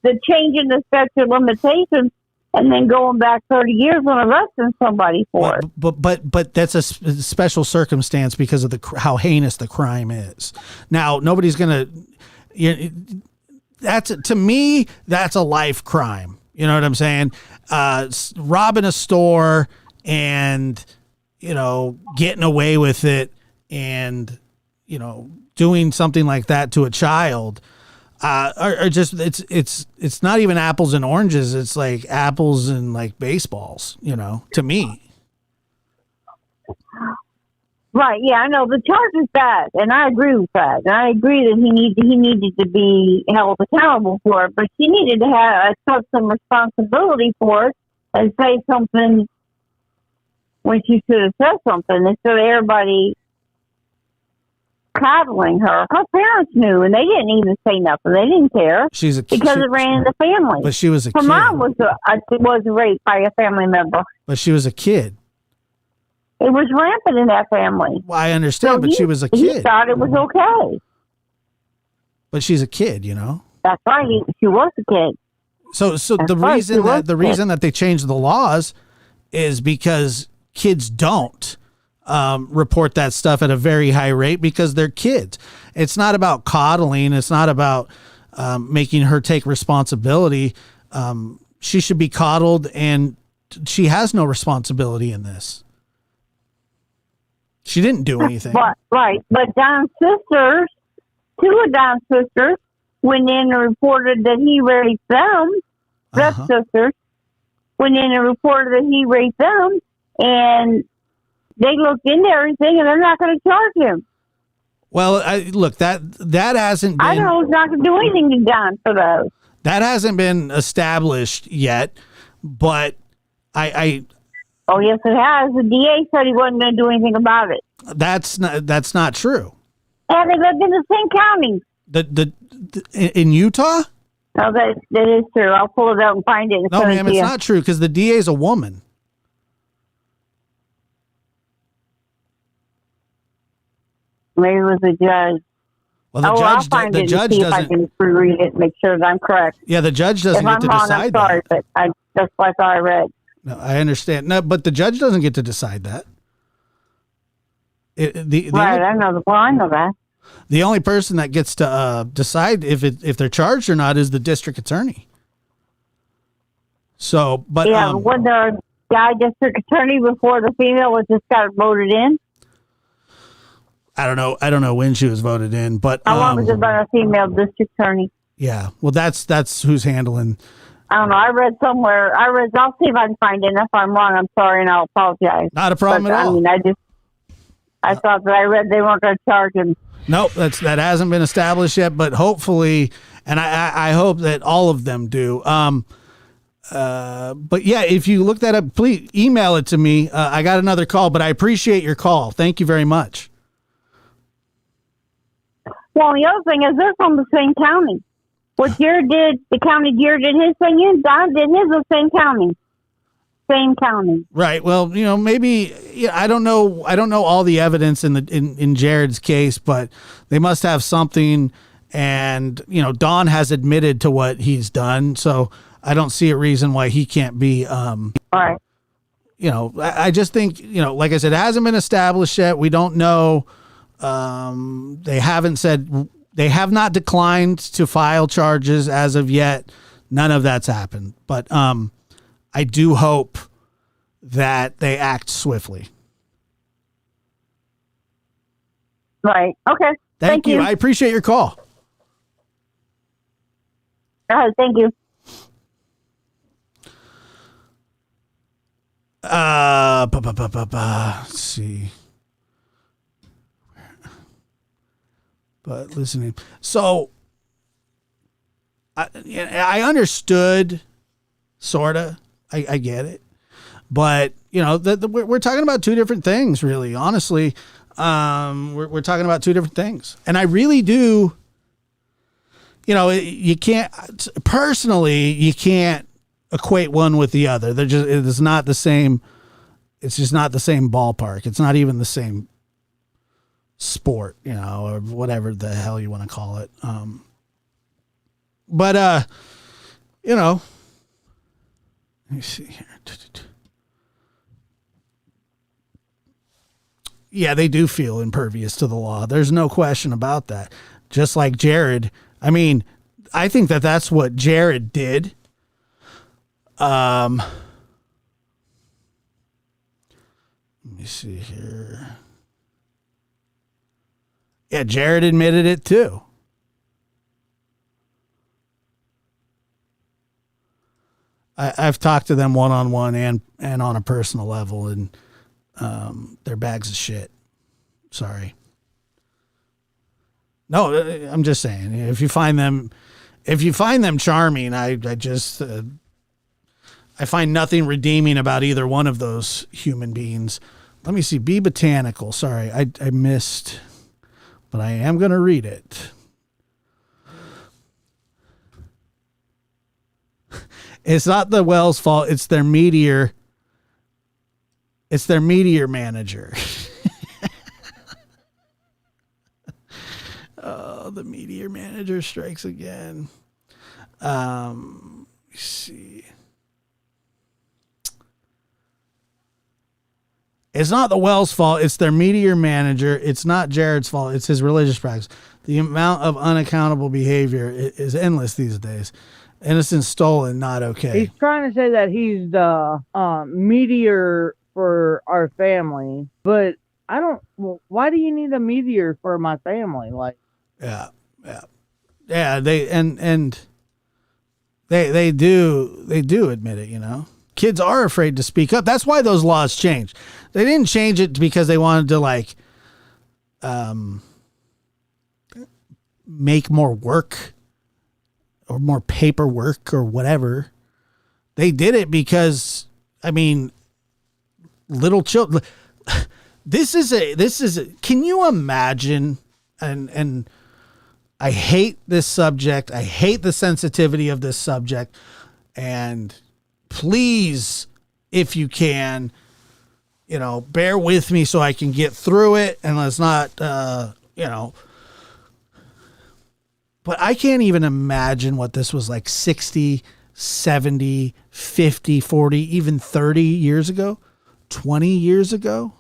the changing the statute of limitations and then going back 30 years and arresting somebody for it. But that's a special circumstance because of how heinous the crime is. Now, nobody's going to... to me, that's a life crime. You know what I'm saying? Robbing a store and, getting away with it and, doing something like that to a child are just, it's not even apples and oranges. It's like apples and like baseballs, to me. Right, yeah, I know. The charge is bad, and I agree with that. And I agree that he needed to be held accountable for it, but she needed to take some responsibility for it and say something when she should have said something instead of everybody coddling her. Her parents knew, and they didn't even say nothing. They didn't care because it ran in the family. But she was a Her kid. mom was raped by a family member. But she was a kid. It was rampant in that family. Well, I understand, but she was a kid. He thought it was okay. But she's a kid, That's right. She was a kid. So the reason that they changed the laws is because kids don't report that stuff at a very high rate because they're kids. It's not about coddling. It's not about making her take responsibility. She should be coddled, and she has no responsibility in this. She didn't do anything. Right. But Don's sisters, two of Don's sisters, went in and reported that he raped them. Stepsisters went in and reported that he raped them, and they looked into everything, and they're not going to charge him. Well, that hasn't been... Idaho's not going to do anything to Don for those. That hasn't been established yet, but Oh, yes, it has. The DA said he wasn't going to do anything about it. That's not true. And they lived in the same county. In Utah? No, that is true. I'll pull it out and find it. No, ma'am, it's not true because the DA is a woman. Maybe it was a judge. Well, I'll find it judge and see if I doesn't. can reread it and make sure that I'm correct. Yeah, the judge doesn't If get I'm to wrong, decide I'm sorry, that. but that's what I thought I read. No, I understand. No, but the judge doesn't get to decide that. I know. Well, I know that. The only person that gets to decide if they're charged or not is the district attorney. So, but was there a guy district attorney before the female was just got voted in? I don't know when she was voted in, but how long has it been a female district attorney? Yeah, well, that's who's handling. I don't know. I read somewhere. I'll see if I can find it. And if I'm wrong, I'm sorry, and I'll apologize. Not a problem at all. I mean, I thought that I read they weren't going to charge him. Nope, that hasn't been established yet, but hopefully, and I hope that all of them do. But yeah, if you look that up, please email it to me. I got another call, but I appreciate your call. Thank you very much. Well, the other thing is they're from the same county. What Jared did, the county Jared did his thing in, Don did his the same county. Same county. Right. Well, maybe I don't know all the evidence in Jared's case, but they must have something. And Don has admitted to what he's done, so I don't see a reason why he can't be. All right. I just think like I said, it hasn't been established yet. We don't know. They have not declined to file charges as of yet. None of that's happened, but I do hope that they act swiftly. Right. Okay. Thank you. I appreciate your call. All right. Thank you. Let's see. But listening. So I understood, sorta. I get it, but we're talking about two different things, really. Honestly, we're talking about two different things, and I really do. You can't equate one with the other. It's not the same. It's just not the same ballpark. It's not even the same sport, or whatever the hell you want to call it. But let me see here. Yeah, they do feel impervious to the law. There's no question about that. Just like Jared. I mean, I think that that's what Jared did. Let me see here. Yeah, Jared admitted it too. I've talked to them one-on-one and on a personal level, and they're bags of shit. Sorry. No, I'm just saying, if you find them charming, I find nothing redeeming about either one of those human beings. Let me see. Be botanical. Sorry, I missed, but I am going to read it. It's not the whale's fault. It's their meteor. It's their meteor manager. Oh, the meteor manager strikes again. Let's see. It's not the whale's fault. It's their meteor manager. It's not Jared's fault. It's his religious practice. The amount of unaccountable behavior is endless these days. Innocent stolen, not okay. He's trying to say that he's the meteor for our family, but I don't. Well, why do you need a meteor for my family? Like, yeah. They do admit it. You know, kids are afraid to speak up. That's why those laws changed. They didn't change it because they wanted to make more work or more paperwork or whatever. They did it because, I mean, little children. This is can you imagine? And I hate this subject. I hate the sensitivity of this subject. And please, if you can, bear with me so I can get through it. And let's not, but I can't even imagine what this was like 60, 70, 50, 40, even 30 years ago, 20 years ago.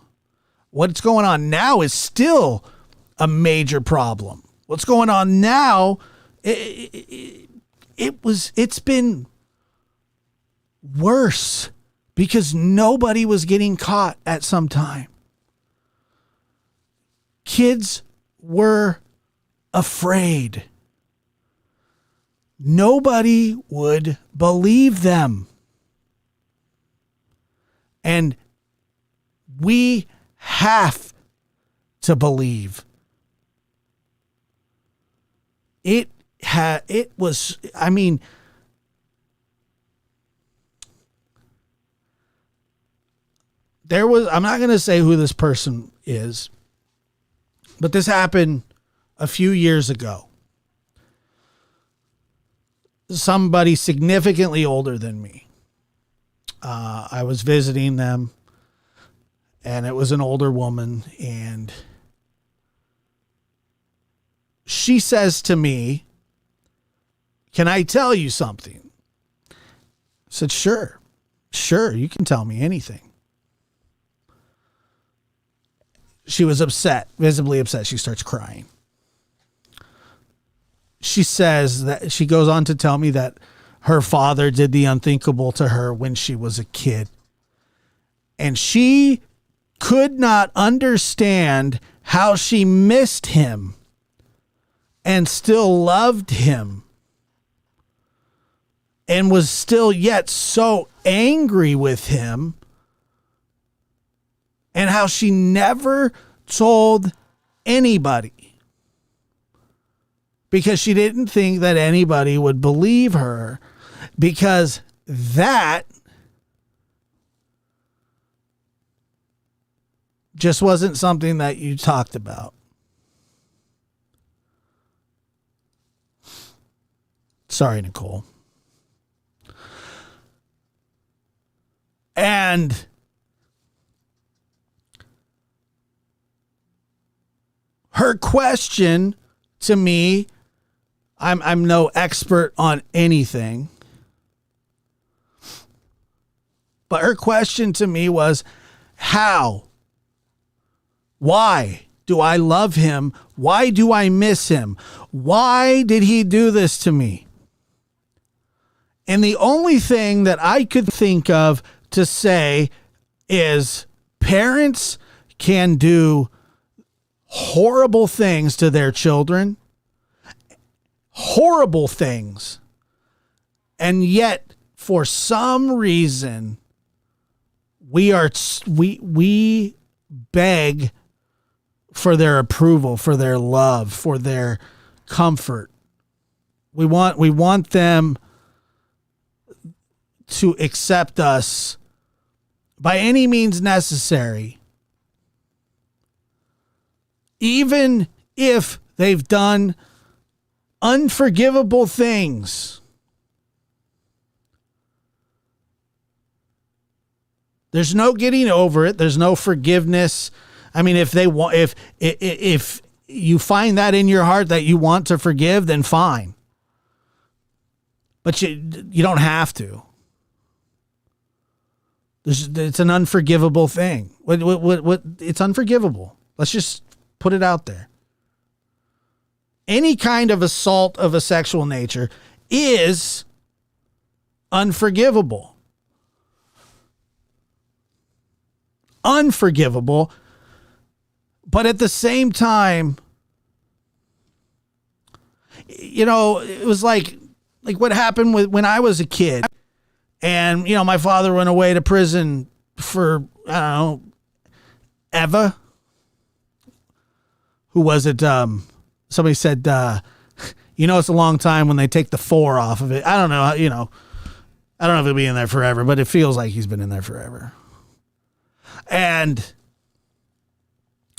What's going on now is still a major problem. What's going on now, it's been worse because nobody was getting caught at some time. Kids were afraid. Nobody would believe them. And we have to believe. It was, I mean, I'm not going to say who this person is, but this happened a few years ago. Somebody significantly older than me. I was visiting them, and it was an older woman, and she says to me, "Can I tell you something?" I said, Sure, you can tell me anything. She was upset, visibly upset. She starts crying. She says that she goes on to tell me that her father did the unthinkable to her when she was a kid. And she could not understand how she missed him and still loved him and was still yet so angry with him, and how she never told anybody because she didn't think that anybody would believe her, because that just wasn't something that you talked about. Sorry, Nicole. And her question to me, I'm no expert on anything, but her question to me was, how? Why do I love him? Why do I miss him? Why did he do this to me? And the only thing that I could think of to say is parents can do horrible things to their children, horrible things. And yet, for some reason, we beg for their approval, for their love, for their comfort. We want them to accept us by any means necessary, even if they've done unforgivable things. There's no getting over it. There's no forgiveness. I mean, if you find that in your heart that you want to forgive, then fine. But you don't have to. It's an unforgivable thing. What? It's unforgivable. Let's just put it out there. Any kind of assault of a sexual nature is unforgivable. Unforgivable. But at the same time, it was like what happened when I was a kid. And, my father went away to prison for, I don't know, Eva. Who was it? Somebody said, it's a long time when they take the 4 off of it. I don't know, I don't know if he'll be in there forever, but it feels like he's been in there forever. And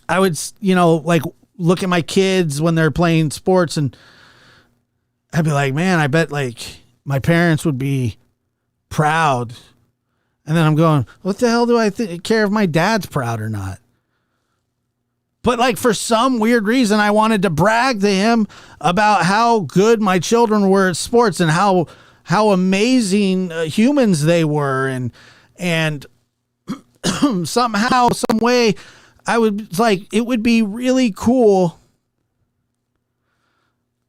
I would, look at my kids when they're playing sports, and I'd be like, man, I bet my parents would be proud. And then I'm going, what the hell do I care if my dad's proud or not? But for some weird reason, I wanted to brag to him about how good my children were at sports and how amazing humans they were. And somehow, some way, I would it would be really cool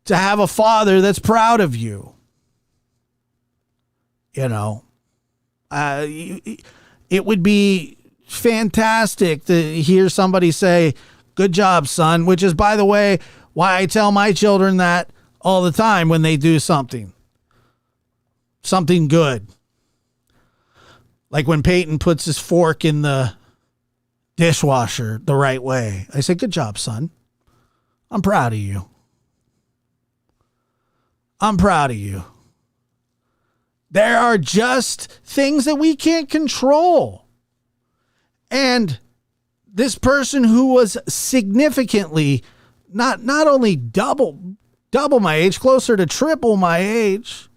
to have a father that's proud of you. It would be fantastic to hear somebody say, good job, son, which is, by the way, why I tell my children that all the time when they do something good. Like when Peyton puts his fork in the dishwasher the right way. I say, good job, son. I'm proud of you. I'm proud of you. There are just things that we can't control. And this person who was significantly not only double my age, closer to triple my age,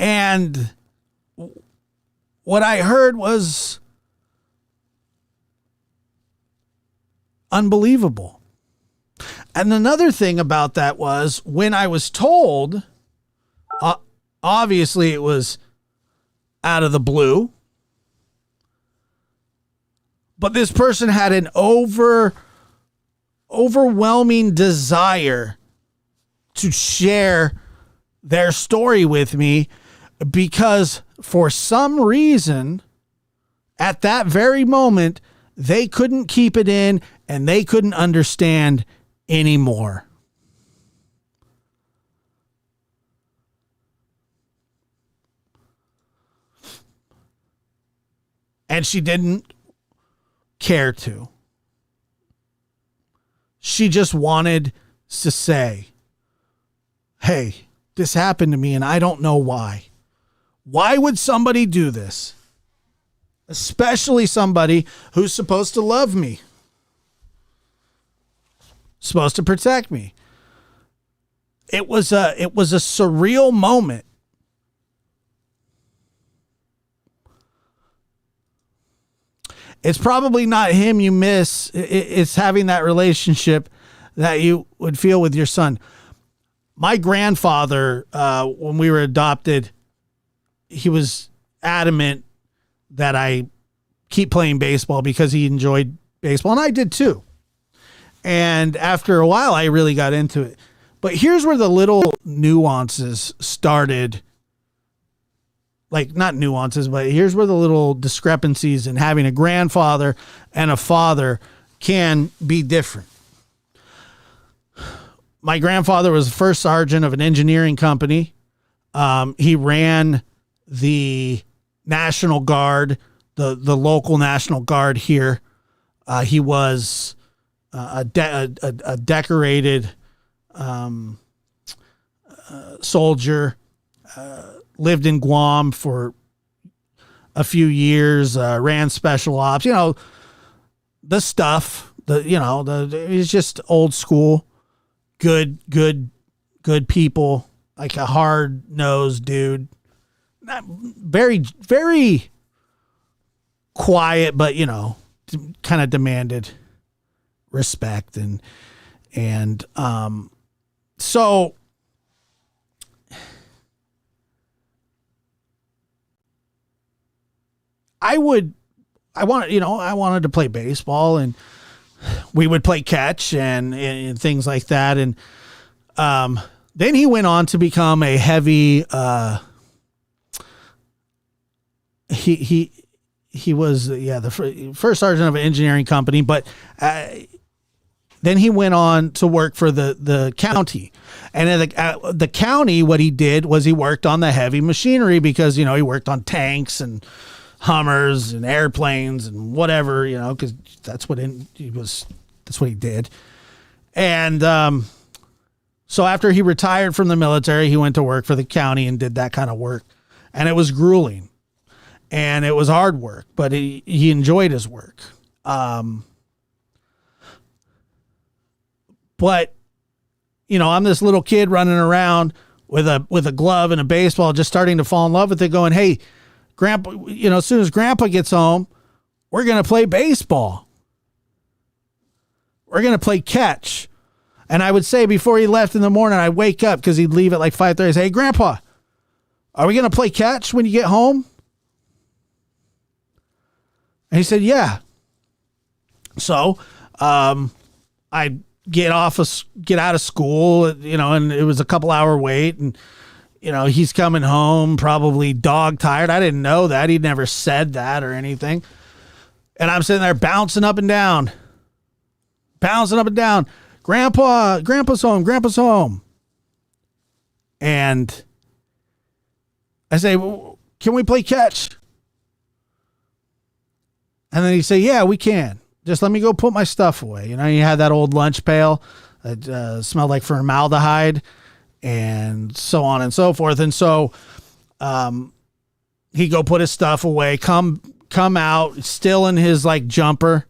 and what I heard was unbelievable. And another thing about that was when I was told, obviously it was out of the blue, but this person had an overwhelming desire to share their story with me, because for some reason at that very moment they couldn't keep it in and they couldn't understand anymore. And she didn't care to. She just wanted to say, hey, this happened to me and I don't know why. Why would somebody do this? Especially somebody who's supposed to love me. Supposed to protect me. It was a surreal moment. It's probably not him you miss. It's having that relationship that you would feel with your son. My grandfather, when we were adopted, he was adamant that I keep playing baseball because he enjoyed baseball, and I did too. And after a while, I really got into it. But here's where the little nuances started. Like, not nuances, but here's where the little discrepancies in having a grandfather and a father can be different. My grandfather was the first sergeant of an engineering company. He ran the National Guard, the local National Guard here. He was a decorated soldier, lived in Guam for a few years, ran special ops, the stuff, he's just old school, good people, like a hard-nosed dude. Not very, very quiet, but, kind of demanded respect. So I wanted to play baseball, and we would play catch and things like that. And then he went on to become a heavy, he was the first sergeant of an engineering company, but then he went on to work for the county. And at the county, what he did was he worked on the heavy machinery because, he worked on tanks and Hummers and airplanes and whatever, because that's what he did. And so after he retired from the military, he went to work for the county and did that kind of work. And it was grueling and it was hard work, but he enjoyed his work. But, I'm this little kid running around with a glove and a baseball, just starting to fall in love with it, going, hey, Grandpa, as soon as Grandpa gets home, we're going to play baseball. We're going to play catch. And I would say before he left in the morning, I'd wake up because he'd leave at like 5:30. I'd say, hey, Grandpa, are we going to play catch when you get home? And he said, yeah. So I'd get out of school, and it was a couple hour wait, and he's coming home probably dog tired. I didn't know that. He'd never said that or anything. And I'm sitting there bouncing up and down. Grandpa's home. And I say, well, can we play catch? And then he'd say, yeah, we can. Just let me go put my stuff away. You had that old lunch pail that smelled like formaldehyde, and so on and so forth. And so he'd go put his stuff away, come out, still in his jumper,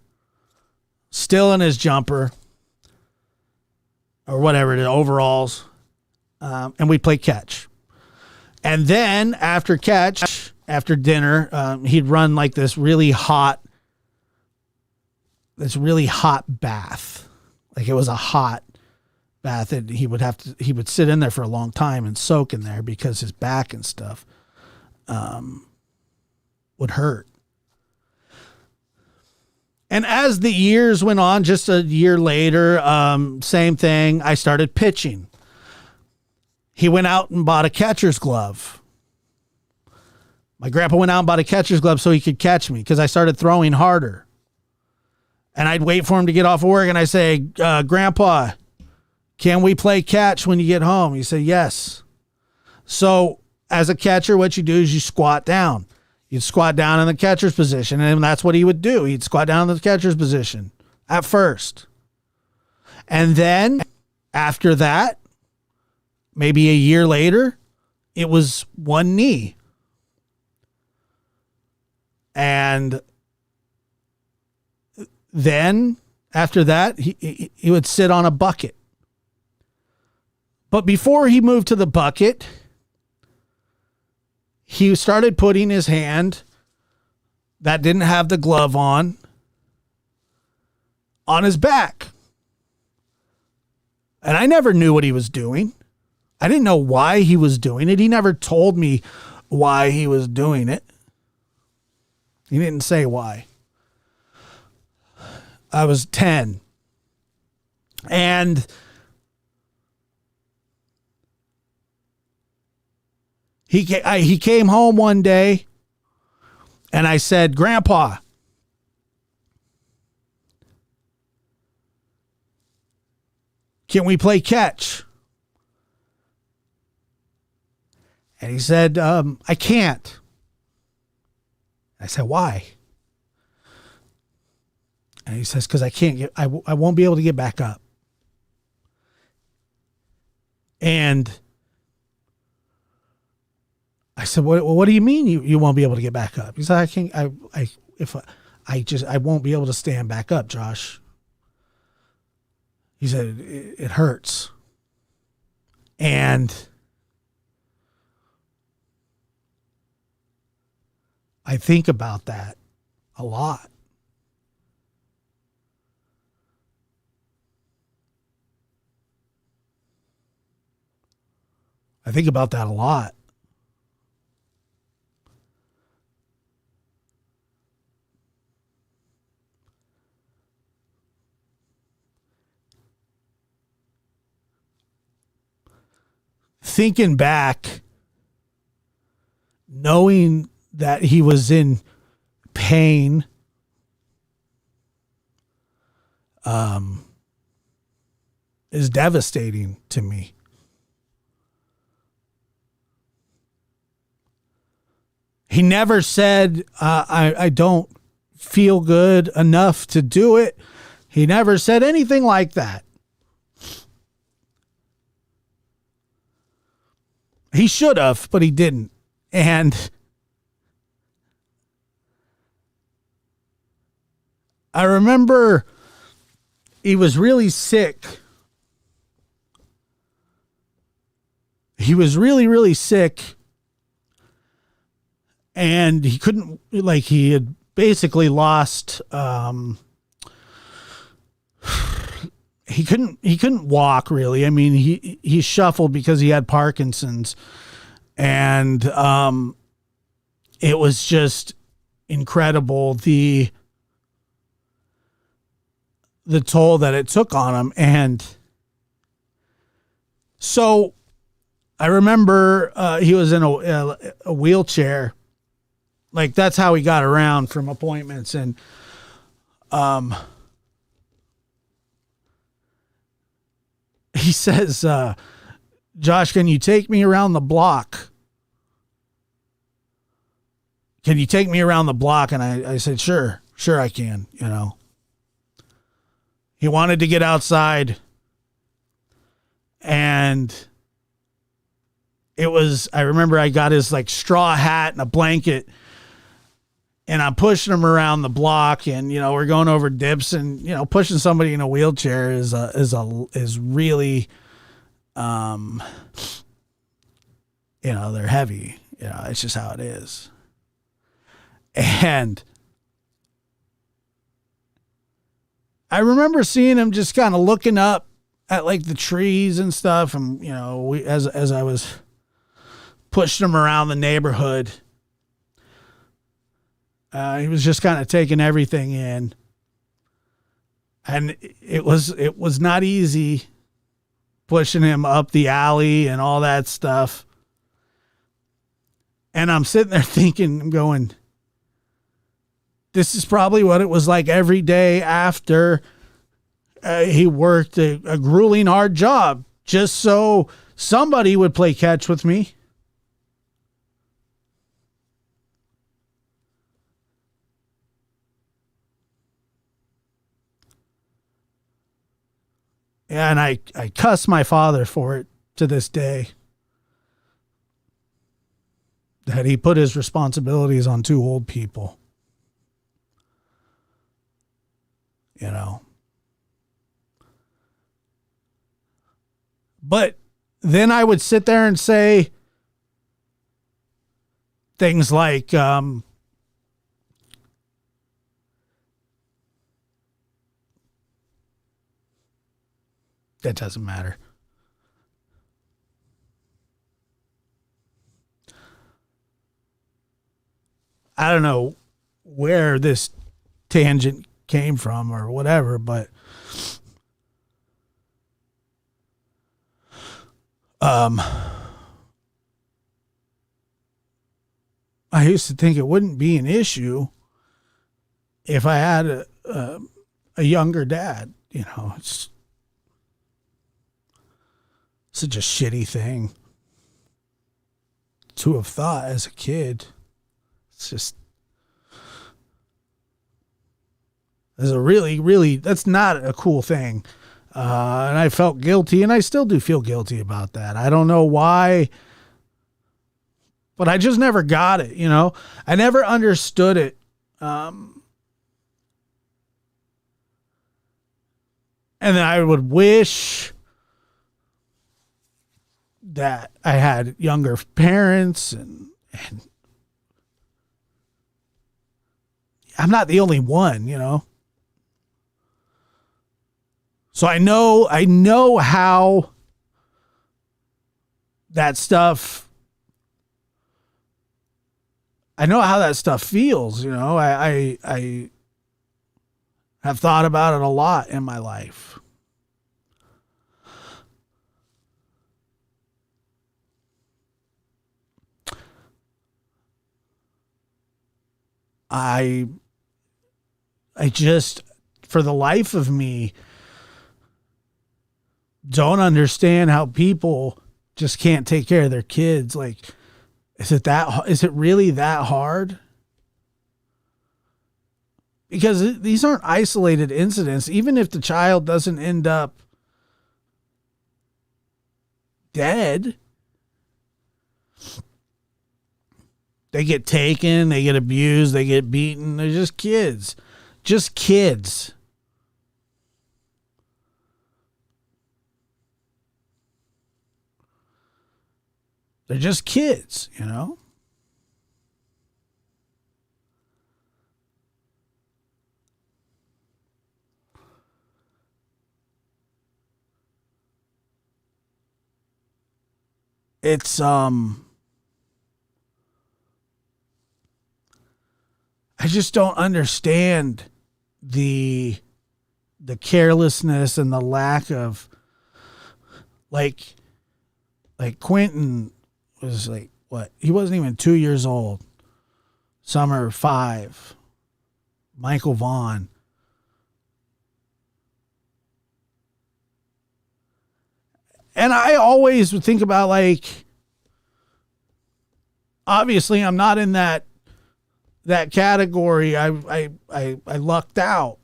or whatever it is, overalls, and we'd play catch. And then after dinner, he'd run like this really hot bath. Like it was a hot bath, and he would sit in there for a long time and soak in there because his back and stuff would hurt. And as the years went on, just a year later, same thing, I started pitching. He went out and bought a catcher's glove. My grandpa went out and bought a catcher's glove so he could catch me because I started throwing harder. And I'd wait for him to get off work, and I say, Grandpa, can we play catch when you get home? He said, yes. So as a catcher, what you do is you squat down. You'd squat down in the catcher's position, and that's what he would do. He'd squat down in the catcher's position at first. And then after that, maybe a year later, it was one knee. And then after that, he would sit on a bucket. But before he moved to the bucket, he started putting his hand that didn't have the glove on his back. And I never knew what he was doing. I didn't know why he was doing it. He never told me why he was doing it. He didn't say why. I was 10. And he came home one day, and I said, Grandpa, can we play catch? And he said, I can't. I said, why? And he says, because I won't be able to get back up. And I said, what do you mean you won't be able to get back up? He said, I won't be able to stand back up, Josh. He said, it hurts. And I think about that a lot. I think about that a lot. Thinking back, knowing that he was in pain, is devastating to me. He never said, I don't feel good enough to do it. He never said anything like that. He should have, but he didn't. And I remember he was really sick. He was really, really sick. And he couldn't, like, he had basically lost, he couldn't walk really. I mean, he shuffled because he had Parkinson's, and it was just incredible the toll that it took on him. And so I remember he was in a wheelchair. Like, that's how he got around from appointments. And he says, Josh, can you take me around the block? Can you take me around the block? And I said, sure I can, you know. He wanted to get outside, and I remember I got his like straw hat and a blanket, and I'm pushing him around the block, and, you know, we're going over dips, and, you know, pushing somebody in a wheelchair is really, you know, they're heavy, you know, it's just how it is. And I remember seeing him just kind of looking up at like the trees and stuff. And, you know, as I was pushing him around the neighborhood, he was just kind of taking everything in, and it was not easy pushing him up the alley and all that stuff. And I'm sitting there thinking, I'm going, this is probably what it was like every day after he worked a grueling hard job just so somebody would play catch with me. And I cuss my father for it to this day, that he put his responsibilities on two old people. You know. But then I would sit there and say things like, that doesn't matter. I don't know where this tangent came from or whatever, but I used to think it wouldn't be an issue if I had a younger dad. You know, it's such a shitty thing to have thought as a kid. It's just, it's a really, that's not a cool thing. And I felt guilty, and I still do feel guilty about that. I don't know why, but I just never got it, you know? I never understood it. And then I would wish that I had younger parents, and I'm not the only one, you know? So I know how that stuff, I know how that stuff feels, you know? I have thought about it a lot in my life. I just, for the life of me, don't understand how people just can't take care of their kids. Like, is it really that hard? Because these aren't isolated incidents. Even if the child doesn't end up dead, they get taken, they get abused, they get beaten. They're just kids. Just kids. They're just kids, you know? It's, I just don't understand the carelessness and the lack of, like Quinton was like, what? He wasn't even 2 years old. Summer 5. Michael Vaughn. And I always would think about, like, obviously I'm not in that category. I lucked out.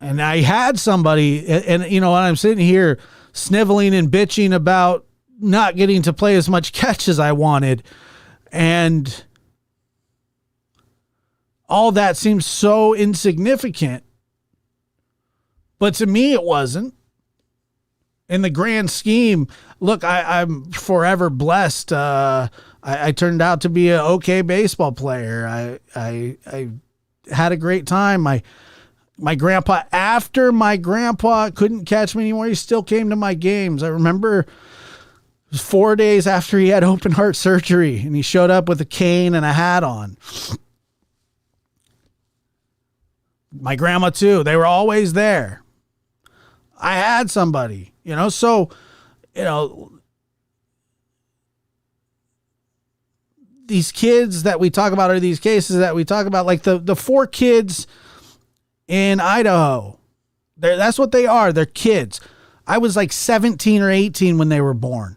And I had somebody, and you know, I'm sitting here sniveling and bitching about not getting to play as much catch as I wanted. And all that seems so insignificant. But to me, it wasn't. In the grand scheme, look, I'm forever blessed. I turned out to be an okay baseball player. I had a great time. My grandpa, after my grandpa couldn't catch me anymore, he still came to my games. I remember it was 4 days after he had open heart surgery, and he showed up with a cane and a hat on. My grandma too. They were always there. I had somebody, you know, so, you know, these kids that we talk about, are these cases that we talk about, like the 4 kids in Idaho. That's what they are. They're kids. I was like 17 or 18 when they were born.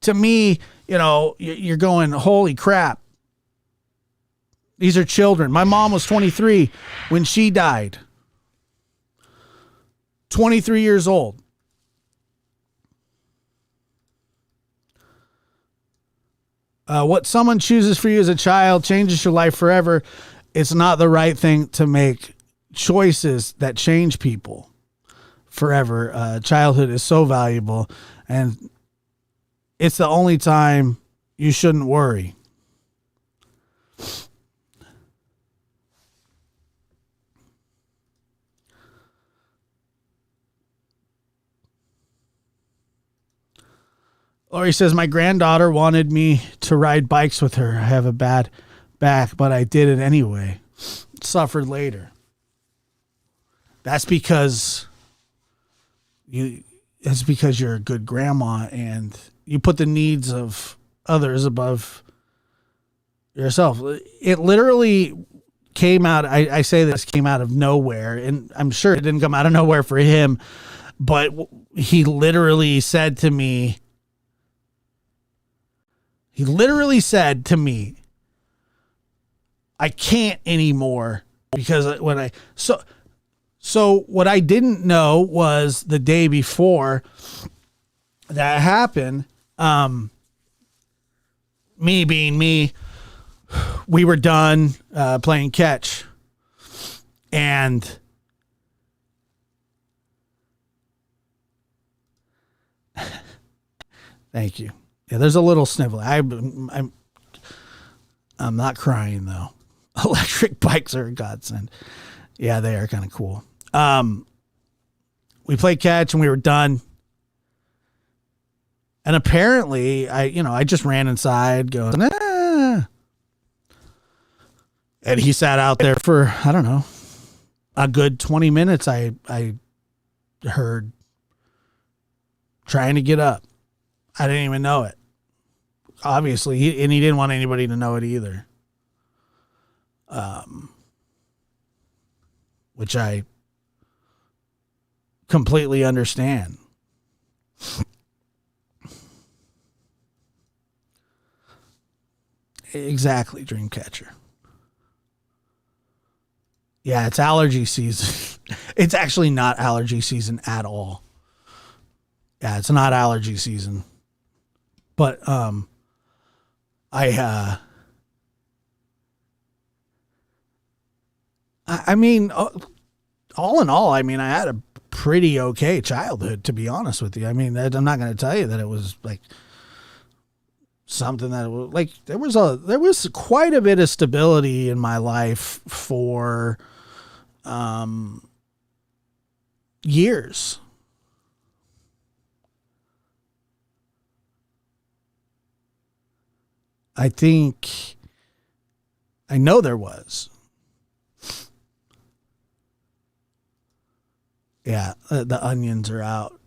To me, you know, you're going, holy crap. These are children. My mom was 23 when she died. 23 years old. What someone chooses for you as a child changes your life forever. It's not the right thing to make choices that change people forever. Childhood is so valuable, and it's the only time you shouldn't worry. Lori says, my granddaughter wanted me to ride bikes with her. I have a bad back, but I did it anyway. Suffered later. That's because you it's because you're a good grandma and you put the needs of others above yourself. It literally came out. I say this came out of nowhere, and I'm sure it didn't come out of nowhere for him, but he literally said to me, I can't anymore because so what I didn't know was the day before that happened, me being me, we were done playing catch, and thank you. Yeah, there's a little snivel. I'm not crying though. Electric bikes are a godsend. Yeah, they are kind of cool. We played catch and we were done. And apparently I just ran inside going, ah. And he sat out there for, I don't know, a good 20 minutes. I heard trying to get up. I didn't even know it. Obviously, he didn't want anybody to know it either. Which I completely understand. Exactly, Dreamcatcher. Yeah, it's allergy season. It's actually not allergy season at all. Yeah, it's not allergy season. But I mean, all in all, I mean, I had a pretty okay childhood, to be honest with you. I mean, I'm not going to tell you that it was like something that was like, there was quite a bit of stability in my life for years. I know there was. Yeah, the onions are out.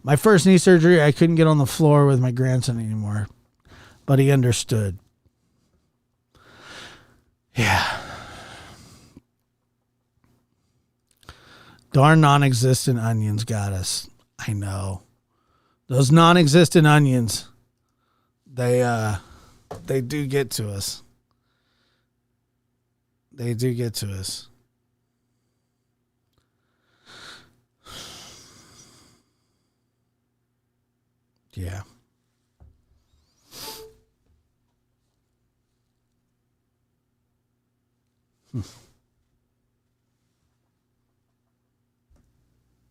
My first knee surgery, I couldn't get on the floor with my grandson anymore, but he understood. Yeah. Darn non-existent onions got us. I know. Those non-existent onions, they do get to us. They do get to us. Yeah.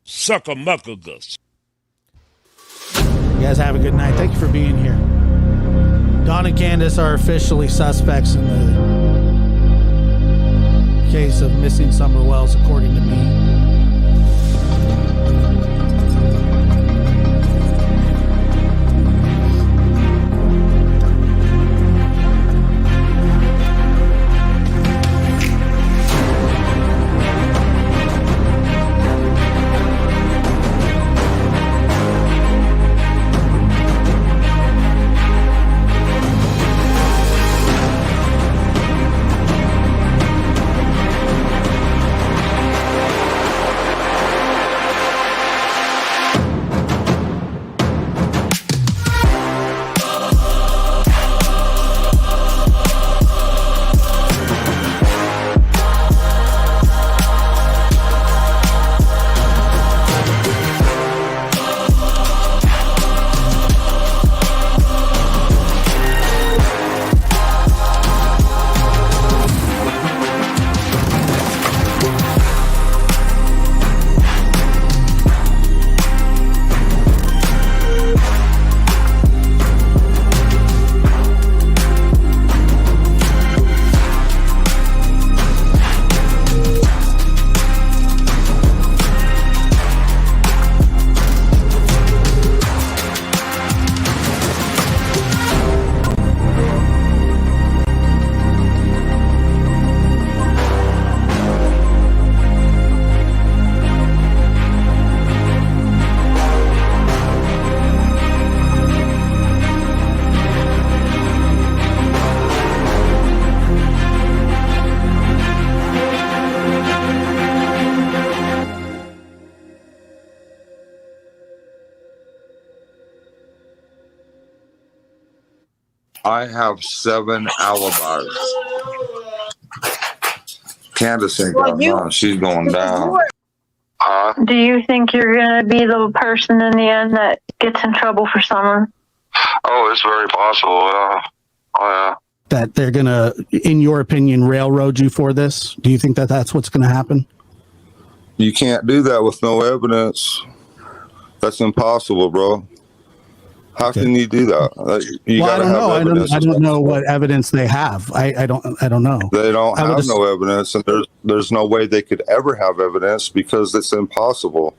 Sucker-muckagus. You guys have a good night. Thank you for being here. Dawn and Candus are officially suspects in the case of missing Summer Wells, according to me. I have 7 alibis. Candus ain't got none. She's going down. Do you think you're going to be the person in the end that gets in trouble for someone? Oh, it's very possible. Oh, yeah. That they're going to, in your opinion, railroad you for this? Do you think that that's what's going to happen? You can't do that with no evidence. That's impossible, bro. How can you do that? You Well, I don't know. Evidence. I don't know what evidence they have. I don't know. They don't have no evidence, and there's no way they could ever have evidence because it's impossible.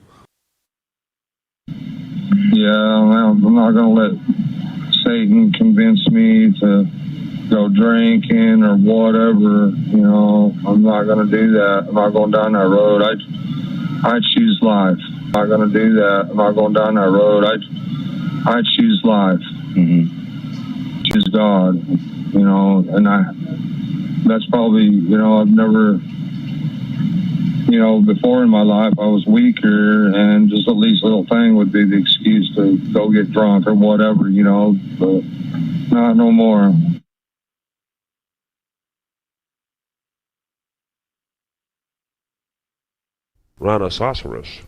Yeah, well, I'm not going to let Satan convince me to go drinking or whatever. You know, I'm not going to do that. I'm not going down that road. I choose life. I'm not going to do that. I'm not going down that road. I choose life. Mm-hmm. Choose God. You know, and that's probably, you know, I've never, you know, before in my life I was weaker, and just the least little thing would be the excuse to go get drunk or whatever, you know, but not no more. Rhinoceros.